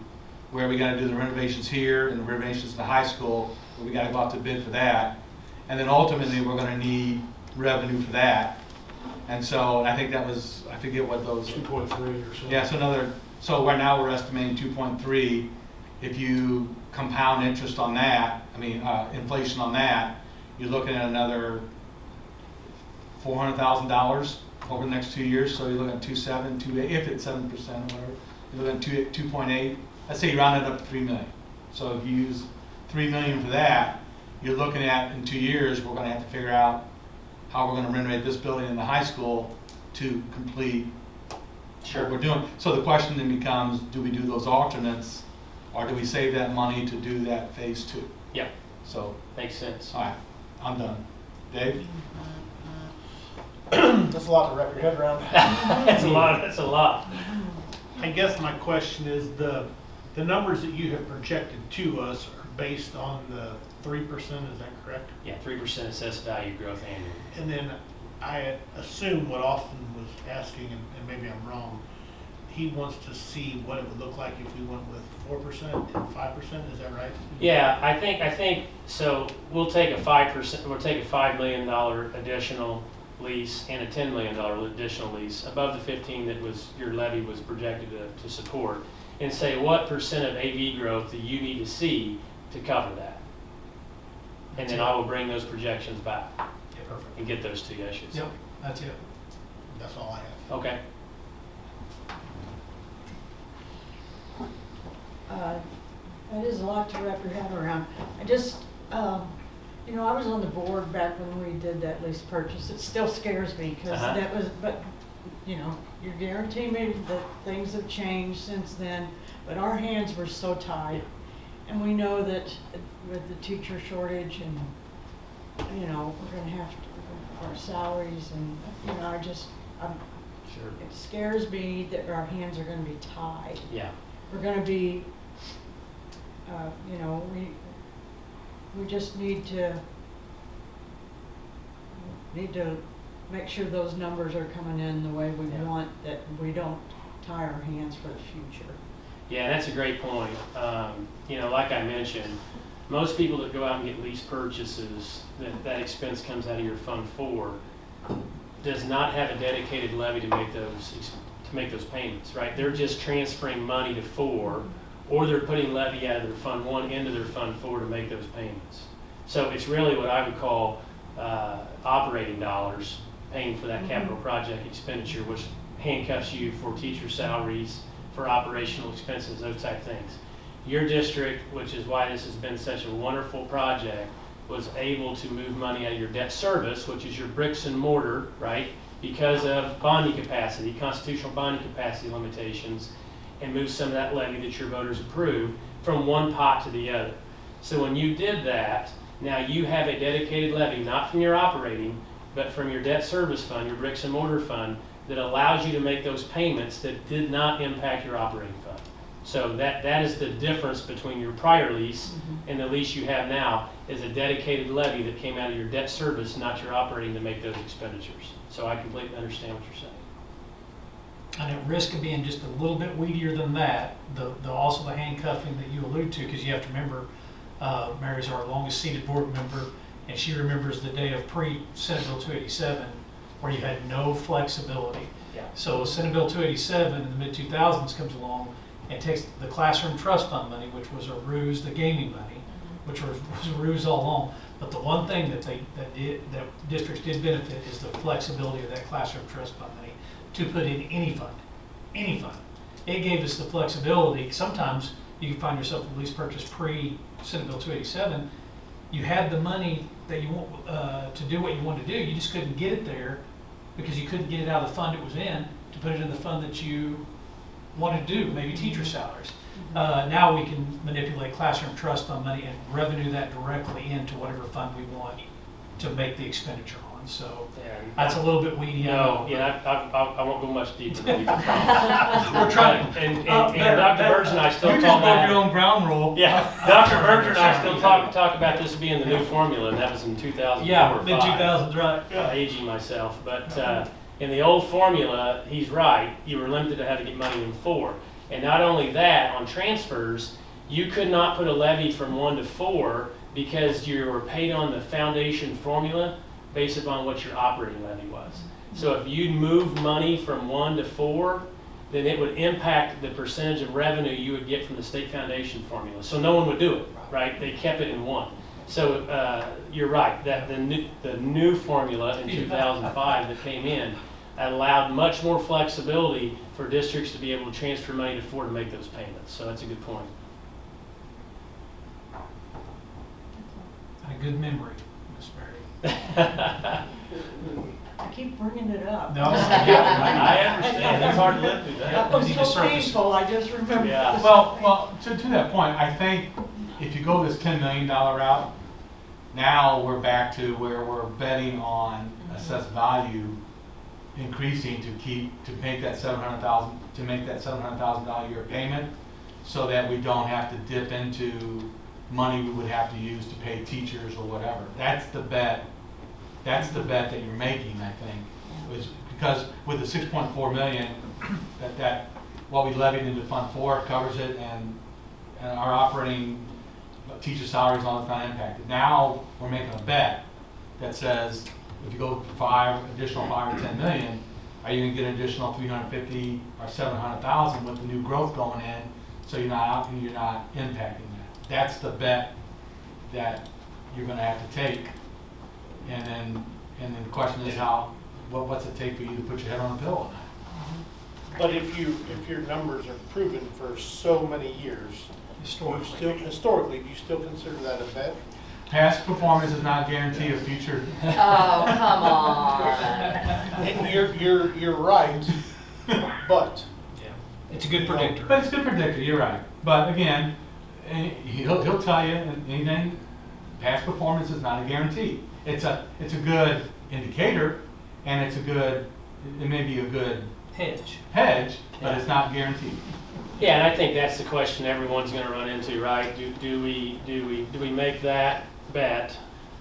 where we got to do the renovations here and the renovations in the high school, where we got to go out to bid for that. And then ultimately we're going to need revenue for that. And so, and I think that was, I forget what those. 2.3 or so. Yeah, so right now we're estimating 2.3. If you compound interest on that, inflation on that, you're looking at another $400,000 over the next 2 years. So you're looking at 2.7, 2.8, if it's 7% or whatever. You're looking at 2.8. Let's say you round it up to 3 million. So if you use 3 million for that, you're looking at in 2 years we're going to have to figure out how we're going to renovate this building in the high school to complete what we're doing. So the question then becomes, do we do those alternates, or do we save that money to do that phase 2? Yeah. So Makes sense. all right, I'm done. Dave? That's a lot to wrap your head around. That's a lot. I guess my question is the numbers that you have projected to us are based on the 3%, is that correct? Yeah, 3% assessed value growth annually. And then I assume what Austin was asking, and maybe I'm wrong, he wants to see what it would look like if we went with 4% and 5%, is that right? Yeah, I think so. We'll take a 5%. We'll take a $5 million additional lease and a $10 million additional lease above the 15 that was your levy was projected to support, and say what percent of AV growth do you need to see to cover that, and then I will bring those projections back Yeah, perfect. and get those to you. Issues. Yep, that's it. That's all I have. Okay. That is a lot to wrap your head around. I just, I was on the board back when we did that lease purchase. It still scares me because that was, but, you're guaranteeing me that things have changed since then, but our hands were so tied. And we know that with the teacher shortage and, we're gonna have to, our salaries and, Sure. it scares me that our hands are gonna be tied. Yeah. We're gonna be, we just need to make sure those numbers are coming in the way we want, that we don't tie our hands for the future. Yeah, that's a great point. Like I mentioned, most people that go out and get lease purchases, that expense comes out of your Fund 4, does not have a dedicated levy to make those payments, right? They're just transferring money to 4, or they're putting levy out of their Fund 1 into their Fund 4 to make those payments. So it's really what I would call operating dollars, paying for that capital project expenditure, which handcuffs you for teacher salaries, for operational expenses, those type things. Your district, which is why this has been such a wonderful project, was able to move money out of your debt service, which is your bricks and mortar, right? Because of bonding capacity, constitutional bonding capacity limitations, and move some of that levy that your voters approved from one pot to the other. So when you did that, now you have a dedicated levy, not from your operating, but from your debt service fund, your bricks and mortar fund, that allows you to make those payments that did not impact your operating fund. So that is the difference between your prior lease and the lease you have now, is a dedicated levy that came out of your debt service, not your operating, to make those expenditures. So I completely understand what you're saying. And at risk of being just a little bit weedier than that, also the handcuffing that you allude to, because you have to remember, Mary's our longest seated board member, and she remembers the day of pre-Senate Bill 287, where you had no flexibility. Yeah. So Senate Bill 287 in the mid-2000s comes along and takes the classroom trust fund money, which was a ruse, the gaming money, which was a ruse all along. But the one thing that districts did benefit is the flexibility of that classroom trust fund money to put in any fund, any fund. It gave us the flexibility. Sometimes you can find yourself with lease purchase pre-Senate Bill 287. You had the money that you want to do what you wanted to do. You just couldn't get it there because you couldn't get it out of the fund it was in to put it in the fund that you wanted to do, maybe teacher salaries. Now we can manipulate classroom trust fund money and revenue that directly into whatever fund we want to make the expenditure on. So that's a little bit weedy. No, I won't go much deeper than you. We're trying. And Dr. Burge and I still You just talk broke about your own ground rule. Yeah, Dr. Berger and I still talk about this being the new formula, and that was in 2004 Yeah, or 5. mid-2000s, right. Aging myself, but in the old formula, he's right, you were limited to how to get money in 4. And not only that, on transfers, you could not put a levy from 1 to 4 because you were paid on the foundation formula based upon what your operating levy was. So if you'd move money from 1 to 4, then it would impact the percentage of revenue you would get from the state foundation formula. So no one would do it, right? They kept it in 1. So you're right, that the new formula in 2005 that came in allowed much more flexibility for districts to be able to transfer money to 4 to make those payments. So that's a good point. A good memory, Miss Mary. I keep bringing it up. No, I understand. It's hard to live through That that. was Need to so surface. painful, I just remember. Yeah. Well, to that point, I think if you go this $10 million route, now we're back to where we're betting on assessed value increasing to make that $700,000 a year payment, so that we don't have to dip into money we would have to use to pay teachers or whatever. That's the bet. That's the bet that you're making, I think, is because with the 6.4 million, that what we levied into Fund 4 covers it, and our operating teacher salaries and all that's not impacted. Now we're making a bet that says if you go for additional 5 or 10 million, are you going to get an additional 350 or 700,000 with the new growth going in? So you're not impacting that. That's the bet that you're going to have to take. And then the question is what's it take for you to put your head on a pillow? But if your numbers are proven for so many years, historically, do you still consider that a bet? Past performance is not a guarantee of future. Oh, come on. And you're right, but It's a good predictor. But it's a good predictor, you're right. But again, he'll tell you anything, past performance is not a guarantee. It's a good indicator, and it may be a good hedge, but it's not guaranteed. Yeah, and I think that's the question everyone's going to run into, right? Do we make that bet,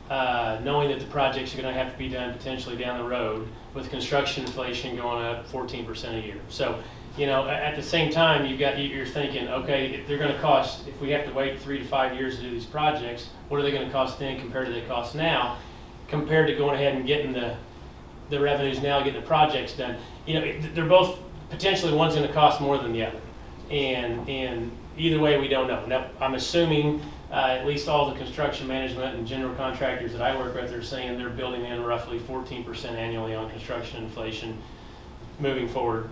knowing that the projects are going to have to be done potentially down the road, with construction inflation going up 14% a year? So, at the same time, you're thinking, okay, if they're going to cost, if we have to wait 3 to 5 years to do these projects, what are they going to cost then compared to the cost now, compared to going ahead and getting the revenues now, getting the projects done? They're both potentially, one's going to cost more than the other. And either way, we don't know. Now, I'm assuming at least all the construction management and general contractors that I work with are saying they're building in roughly 14% annually on construction inflation moving forward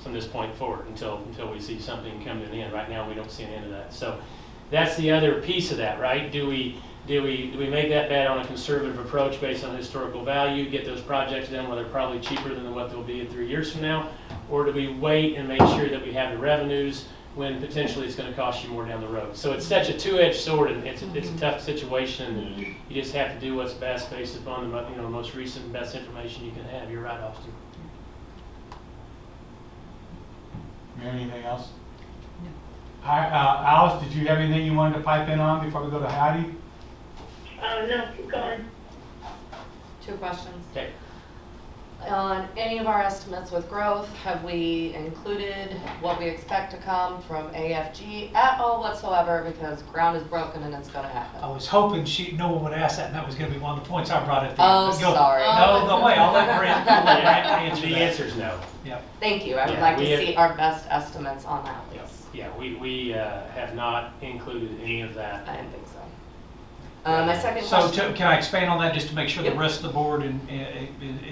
from this point forward until we see something come to an end. Right now, we don't see an end of that. So that's the other piece of that, right? Do we make that bet on a conservative approach based on historical value, get those projects done where they're probably cheaper than what they'll be in 3 years from now? Or do we wait and make sure that we have the revenues when potentially it's going to cost you more down the road. So it's such a two-edged sword, and it's a tough situation, and you just have to do what's best based upon the most recent best information you can have. You're right, Austin. Anything else? Hi, Alice, did you have anything you wanted to pipe in on before we go to Heidi? No, keep going. 2 questions. Okay. On any of our estimates with growth, have we included what we expect to come from AFG at all whatsoever? Because ground is broken and it's gonna I happen. was hoping no one would ask that, and that was gonna be one of the points I brought at the Oh, end. Go. sorry. No, wait, I'll let Brent answer The that. answer is no. Yep. Thank you. I would Yeah, like we to have- see our best estimates on that, Yes. please. Yeah, we have not included any of that. I didn't think so. My second So question. can I expand on that just to make sure the Yep. rest of the board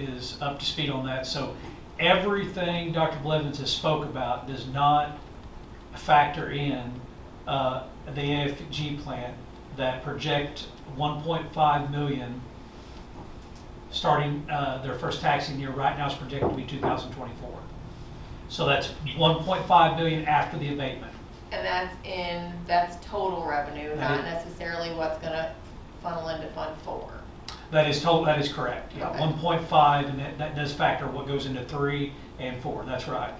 is up to speed on that? So everything Dr. Blevins has spoke about does not factor in the AFG plan that project 1.5 million starting their first taxing year. Right now is projected to be 2024. So that's 1.5 million after the abatement. And that's total revenue, That not is- necessarily what's gonna funnel into Fund 4. That is correct. Yeah, Okay. 1.5, and that does factor what goes into 3 and 4. That's right.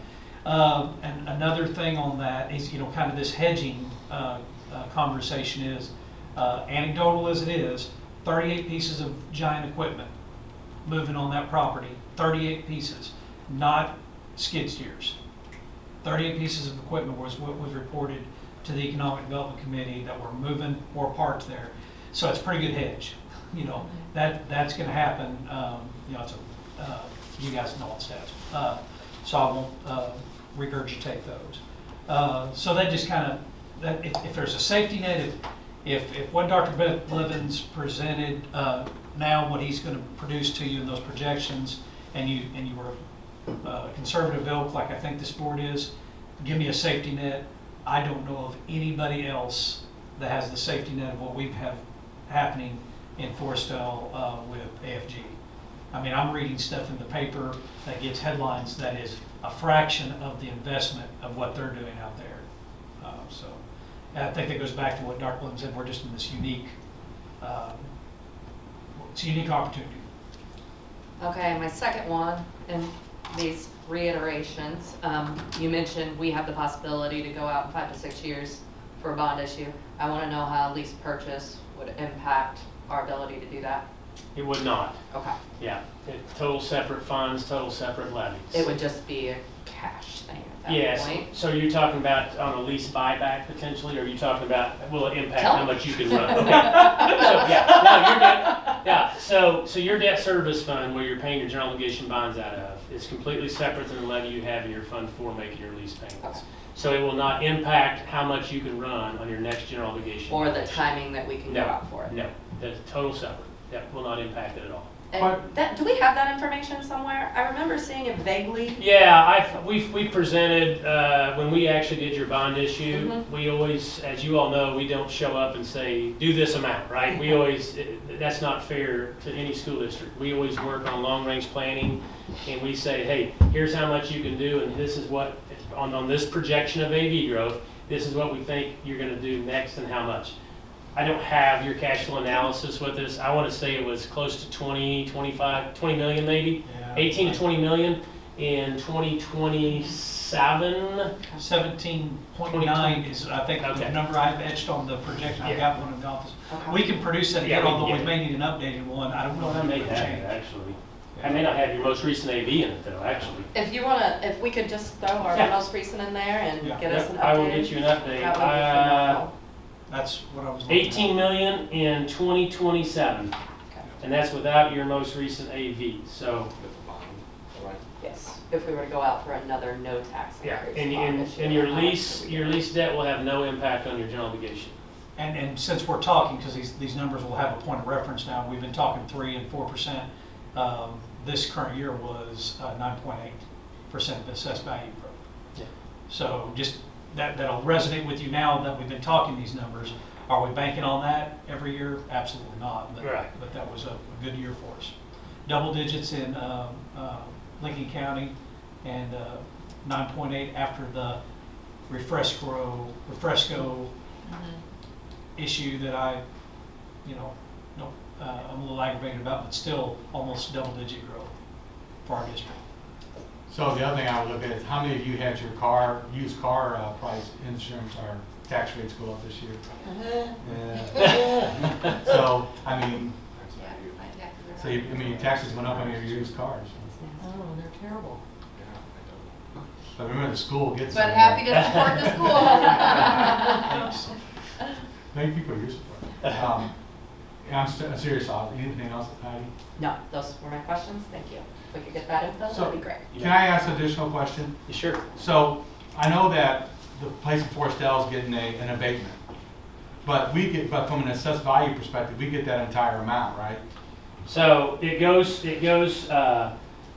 And another thing on that is, kind of this hedging conversation is, anecdotal as it is, 38 pieces of giant equipment moving on that property. 38 pieces, not skid steers. 38 pieces of equipment was what was reported to the Economic Development Committee that were moving more parts there. So it's a pretty good hedge. That's going to happen. It's you guys know all the stats. So I won't regurgitate those. So that just kind of, if there's a safety net, if what Dr. Blevins presented now, what he's going to produce to you in those projections, and you were a conservative ilk like I think this board is, give me a safety net. I don't know of anybody else that has the safety net of what we have happening in Forestell with AFG. I mean, I'm reading stuff in the paper that gets headlines that is a fraction of the investment of what they're doing out there. So I think that goes back to what Dr. Blevins said. We're just in this unique, it's a unique opportunity. Okay, my second one, and these reiterations, you mentioned we have the possibility to go out in 5 to 6 years for a bond issue. I want to know how lease purchase would impact our ability to do that. It would not. Okay. Yeah. Total separate funds, total separate levies. It would just be a cash thing at that Yes. point. So you're talking about on a lease buyback potentially, or are you talking about, will it impact Tell how me. much you can run? Okay. So, yeah, no, your debt, yeah, so your debt service fund, where you're paying your general obligation bonds out of, is completely separate than the levy you have in your Fund 4 making your lease payments. Okay. So it will not impact how much you can run on your next general obligation. Or the bond. timing that we can go No, out for it. no, that's total separate. That will not impact it at all. And do we have that information somewhere? I remember seeing it vaguely. Yeah, we presented, when we actually did your bond issue, Mhm. we always, as you all know, we don't show up and say, do this amount, right? We always, that's not fair to any school district. We always work on long-range planning, and we say, hey, here's how much you can do, and this is what, on this projection of AV growth, this is what we think you're gonna do next and how much. I don't have your cash flow analysis with this. I want to say it was close to 20 million maybe, Yeah. 18 to 20 million in 2027. 17.9 is, I think, the Okay. number I've etched on the projection. I've Yeah. got one in the office. Okay. We can produce that Yeah, again, we can although get we it. may need an updated one. I don't know Well, if I may it have it changed. actually. I may not have your most recent AV in it though, actually. If we could just throw our Yeah. most recent in there and Yeah. get us an Yep, update. I will get you an update. That would be phenomenal. That's what I was looking at. 18 million in 2027, Okay. and that's without your most recent AV. So, Yes, if we were to go out for another no tax yeah, increase. and, bond and, issue, and your how much lease, would we your get? lease debt will have no impact on your general obligation. And since we're talking, because these numbers will have a point of reference now, we've been talking 3 and 4%. This current year was 9.8% of assessed value growth. Yeah. So just that'll resonate with you now that we've been talking these numbers. Are we banking on that every year? Absolutely not. But, Right. but that was a good year for us. Double digits in Lincoln County and 9.8 after the refresco issue that I, don't, I'm a little aggravated about, but still almost double-digit growth for our district. So the other thing I would look at is how many of you had your used car price insurance or tax rates go up this year? Yeah. So, I mean, Yeah, my taxes are so your taxes went up on your used cars. Oh, they're terrible. But remember, the school gets. But some, happy to support the school. Thank you for your support. I'm serious, anything else, Heidi? No, those were my questions. Thank you. If we could get that info, So- that'd be great. Can I ask an additional question? Sure. So, I know that the place in Forestell is getting an abatement, but from an assessed value perspective, we get that entire amount, right? So it goes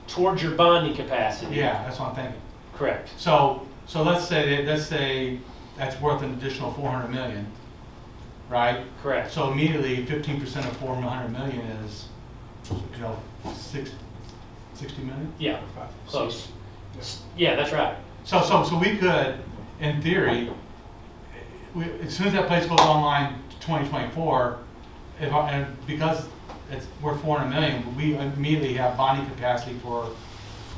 towards your bonding capacity. Yeah, that's what I'm thinking. Correct. So let's say that's worth an additional 400 million, right? Correct. So immediately, 15% of 400 million is, 60 million? Yeah, close. Yeah, that's right. So we could, in theory, as soon as that place goes online 2024, and because it's worth 400 million, we immediately have bonding capacity for.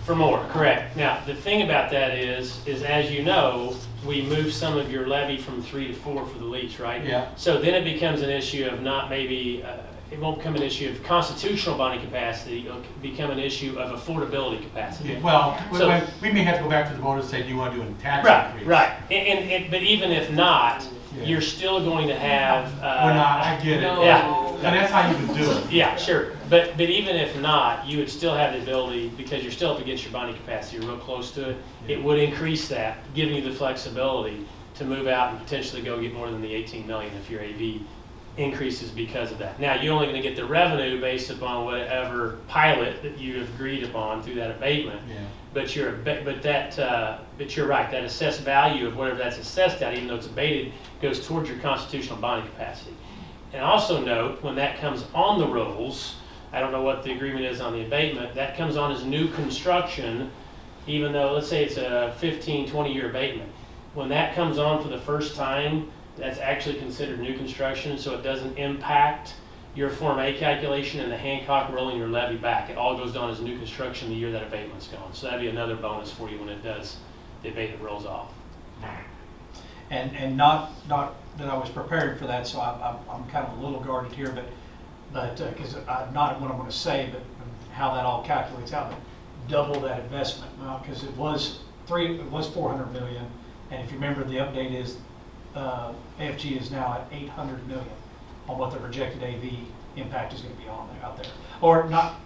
For more, correct. Now, the thing about that is as you know, we move some of your levy from 3 to 4 for the lease, right? Yeah. So then it becomes an issue of not maybe, it won't become an issue of constitutional bonding capacity, it'll become an issue of affordability capacity. Yeah, well, So- we may have to go back to the voters and say, do you want to do a tax Right, increase? right. But even if not, Yeah. you're still going to have. We're not, I get it. No. Yeah. And that's how you can do it. Yeah, sure. But even if not, you would still have the ability, because you're still up against your bonding capacity, you're real close to it, it would increase that, giving you the flexibility to move out and potentially go get more than the 18 million if your AV increases because of that. Now, you're only going to get the revenue based upon whatever pilot that you have agreed upon through that abatement. Yeah. But you're right, that assessed value of whatever that's assessed at, even though it's abated, goes towards your constitutional bonding capacity. And also note, when that comes on the rolls, I don't know what the agreement is on the abatement, that comes on as new construction, even though, let's say it's a 15, 20-year abatement. When that comes on for the first time, that's actually considered new construction, so it doesn't impact your Form A calculation and the Hancock rolling your levy back. It all goes down as new construction the year that abatement's gone. So that'd be another bonus for you when it does, the abatement rolls off. And not that I was prepared for that, so I'm kind of a little guarded here, but because not what I'm going to say, but how that all calculates out, but double that investment, because it was 400 million, and if you remember, the update is AFG is now at 800 million on what the projected AV impact is going to be out there, or not.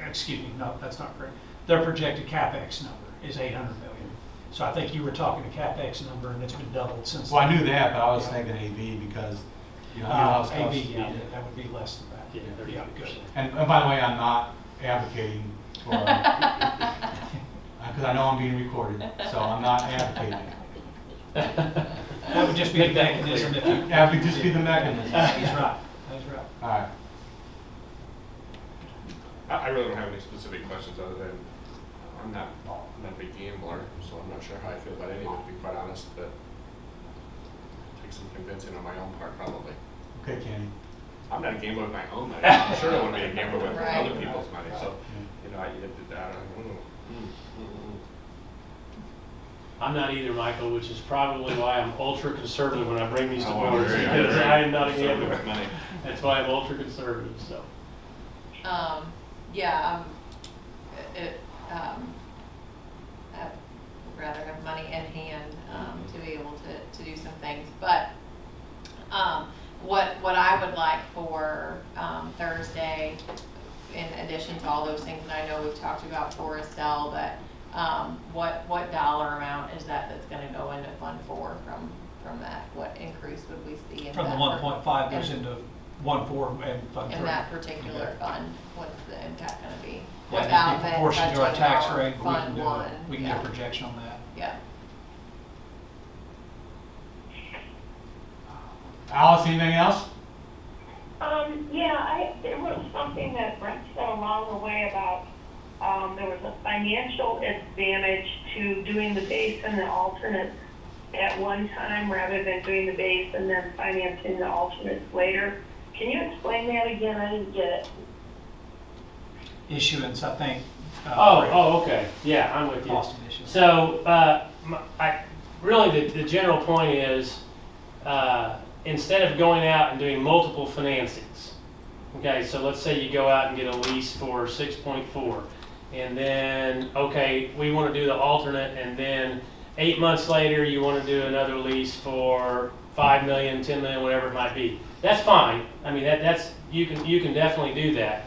Excuse me, no, that's not correct. Their projected CapEx number is 800 million. So I think you were talking a CapEx number, and it's been doubled since. Well, I knew that, but I was thinking AV because, how stuff's- AV, yeah, that would be less than that. Yeah, good. And by the way, I'm not advocating for, because I know I'm being recorded, so I'm not advocating. That would just be the Make that mechanism if clear. you. That would just be the mechanism. He's right, that's right. All right. I really don't have any specific questions other than, I'm not a big gambler, so I'm not sure how I feel about any of it, to be quite honest, but it takes some convincing on my own part, probably. Okay, Kenny. I'm not a gambler with my own money. I'm sure I want to be a gambler with Right. other people's money, so, I did that. I'm not either, Michael, which is probably why I'm ultra conservative when I bring these to Oh, boards, very, because very I am not a conservative gambler. with money. That's why I'm ultra conservative, so. Yeah, I'd rather have money in hand, to be able to do some things. But, what I would like for, Thursday, in addition to all those things that I know we've talked about for Estelle, but, what dollar amount is that that's gonna go into Fund 4 from that? What increase would we see in that? From the 1.5 goes into 1.4 and Fund 3. In that particular fund, what's the impact gonna be? Yeah, Without it'd be then proportionate to our touching tax our rate, but we can Fund do 1. it. We can get a projection on that. Yeah. Alice, anything else? There was something that Brent said along the way about, there was a financial advantage to doing the base and the alternate at one time rather than doing the base and then financing the alternates later. Can you explain that again? I didn't get it. Issuance, I think. Okay. Yeah, I'm with you. Cost of issuance. So, really, the general point is, instead of going out and doing multiple financings, okay, so let's say you go out and get a lease for 6.4, and then, okay, we want to do the alternate, and then 8 months later, you want to do another lease for 5 million, 10 million, whatever it might be. That's fine. I mean, that's you can definitely do that.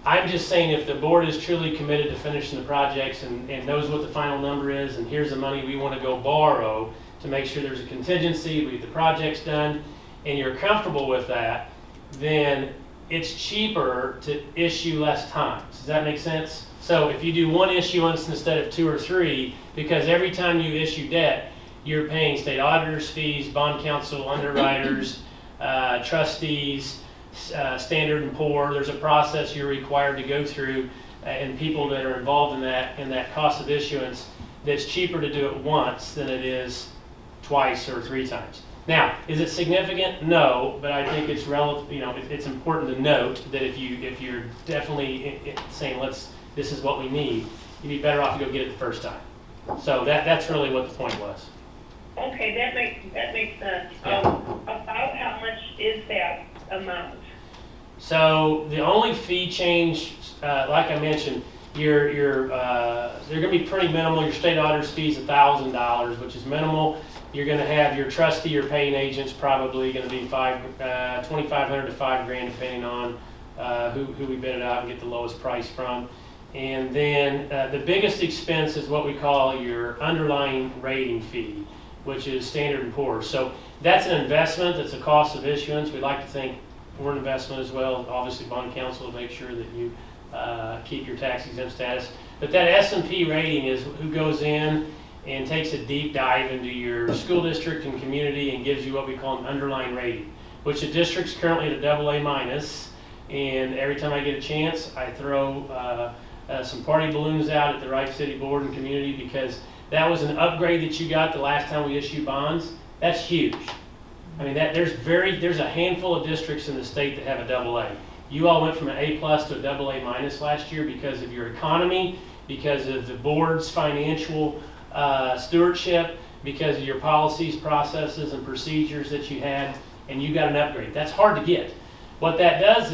I'm just saying if the board is truly committed to finishing the projects and knows what the final number is, and here's the money we want to go borrow to make sure there's a contingency, we get the projects done, and you're comfortable with that, then it's cheaper to issue less times. Does that make sense? So if you do one issuance instead of 2 or 3, because every time you issue debt, you're paying state auditors' fees, bond counsel, underwriters, trustees, Standard & Poor. There's a process you're required to go through, and people that are involved in that cost of issuance, that's cheaper to do it once than it is twice or 3 times. Now, is it significant? No, but I think it's relative. It's important to note that if you're definitely saying this is what we need, you'd be better off to go get it the first time. So that's really what the point was. Okay, that makes sense. Yeah. About how much is that amount? So the only fee change, like I mentioned, they're going to be pretty minimal. Your state auditor's fee is $1,000, which is minimal. You're going to have your trustee or paying agents probably going to be $2,500 to $5,000, depending on who we bid it out and get the lowest price from. And then the biggest expense is what we call your underlying rating fee, which is Standard & Poor's. So that's an investment. That's a cost of issuance. We like to think we're an investment as well. Obviously, bond counsel to make sure that you keep your tax exempt status. But that S&P rating is who goes in and takes a deep dive into your school district and community and gives you what we call an underlying rating, which the district's currently at a AA minus. And every time I get a chance, I throw some party balloons out at the Wright City Board and Community, because that was an upgrade that you got the last time we issued bonds. That's huge. I mean, there's a handful of districts in the state that have a AA. You all went from an A+ to a AA- last year because of your economy, because of the board's financial stewardship, because of your policies, processes, and procedures that you had, and you got an upgrade. That's hard to get. What that does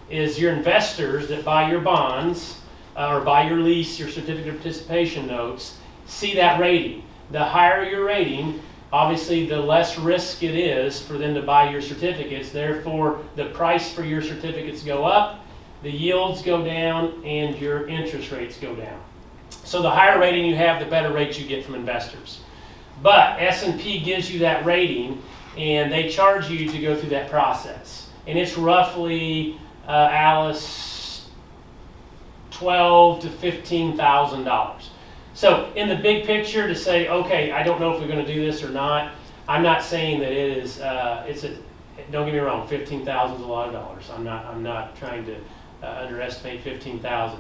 is your investors that buy your bonds or buy your lease, your certificate of participation notes, see that rating. The higher your rating, obviously the less risk it is for them to buy your certificates. Therefore, the price for your certificates go up, the yields go down, and your interest rates go down. So the higher rating you have, the better rates you get from investors. But S&P gives you that rating, and they charge you to go through that process. And it's roughly, Alice, $12,000 to $15,000. So in the big picture, to say, okay, I don't know if we're going to do this or not, I'm not saying that it is. Don't get me wrong, $15,000 is a lot of dollars. I'm not trying to underestimate $15,000,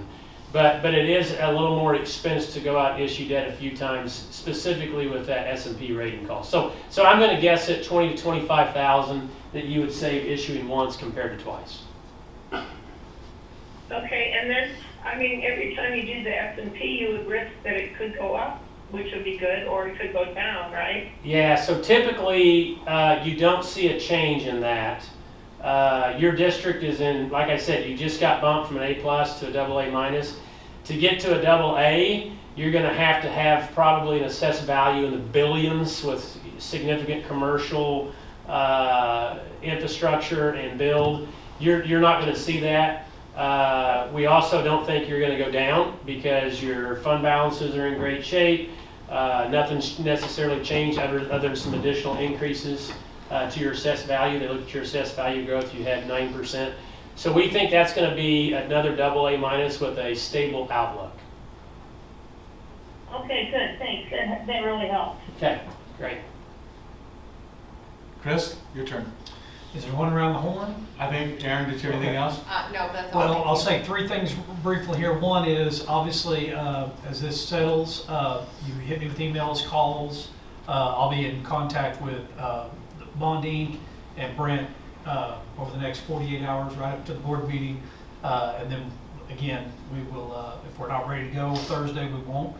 but it is a little more expense to go out and issue debt a few times, specifically with that S&P rating cost. So I'm going to guess at $20,000 to $25,000 that you would save issuing once compared to twice. Okay, and then, I mean, every time you do the S&P, you would risk that it could go up, which would be good, or it could go down, right? Yeah, so typically you don't see a change in that. Your district is in, like I said, you just got bumped from an A+ to a AA-. To get to a AA, you're going to have probably an assessed value in the billions with significant commercial infrastructure and build. You're not going to see that. We also don't think you're going to go down because your fund balances are in great shape. Nothing's necessarily changed other than some additional increases to your assessed value. They look at your assessed value growth. You had 9%. So we think that's going to be another AA- with a stable outlook. Okay, good, thanks. That really helps. Okay, great. Chris, your turn. Is there one around the horn? I think, Aaron, did you have anything else? No, that's all. Well, Thank I'll you. say 3 things briefly here. One is, obviously, as this settles, you hit me with emails, calls. I'll be in contact with Bondine and Brent over the next 48 hours, right up to the board meeting. And then, again, we will, if we're not ready to go Thursday, we won't.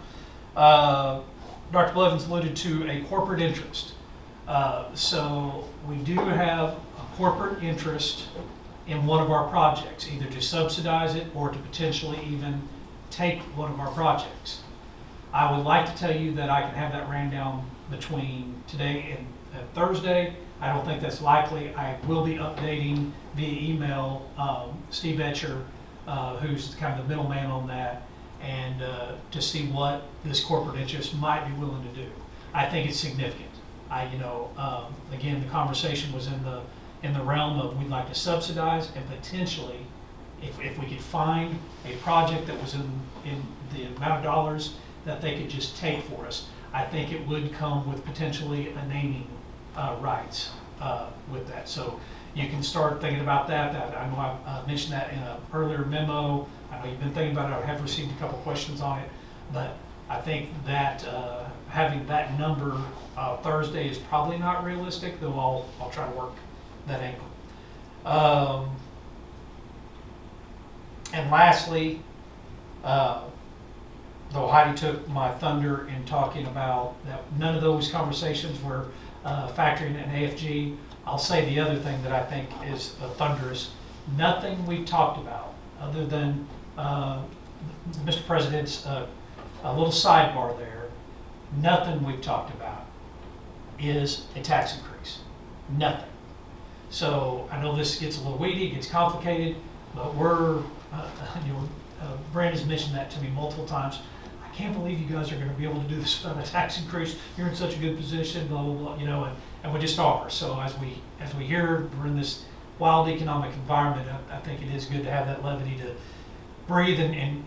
Dr. Blevins alluded to a corporate interest. So we do have a corporate interest in one of our projects, either to subsidize it or to potentially even take one of our projects. I would like to tell you that I can have that ran down between today and Thursday. I don't think that's likely. I will be updating via email Steve Etcher, who's kind of the middleman on that, and to see what this corporate interest might be willing to do. I think it's significant. Again, the conversation was in the realm of we'd like to subsidize and potentially, if we could find a project that was in the amount of dollars that they could just take for us, I think it would come with potentially a naming rights with that. So you can start thinking about that. I know I mentioned that in an earlier memo. I know you've been thinking about it. I have received a couple questions on it, but I think that having that number Thursday is probably not realistic, though I'll try to work that angle. And lastly, though Heidi took my thunder in talking about that, none of those conversations were factoring in AFG. I'll say the other thing that I think is thunderous. Nothing we've talked about other than Mr. President's a little sidebar there. Nothing we've talked about is a tax increase. Nothing. So I know this gets a little weedy, gets complicated, but Brandon's mentioned that to me multiple times. I can't believe you guys are going to be able to do this without a tax increase. You're in such a good position, blah blah blah. And we just are. So as we hear we're in this wild economic environment, I think it is good to have that levity to breathe. And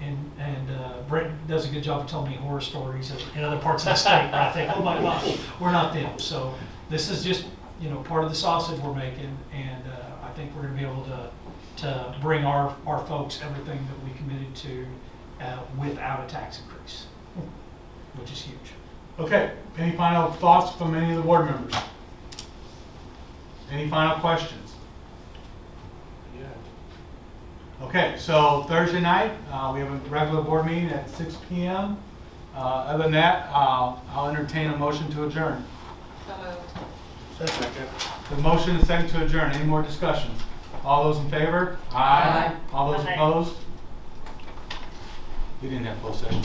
Brent does a good job of telling me horror stories in other parts of the state where I think, oh my gosh, we're not them. So this is just part of the sausage we're making, and I think we're going to be able to bring our folks everything that we committed to without a tax increase, which is huge. Okay, any final thoughts from any of the board members? Any final questions? Yeah. Okay, so Thursday night, we have a regular board meeting at 6 p.m. Other than that, I'll entertain a motion to adjourn. So moved. Second. The motion is second to adjourn. Any more discussion? All those in favor? Aye. All those Aye. opposed? We didn't have closed session.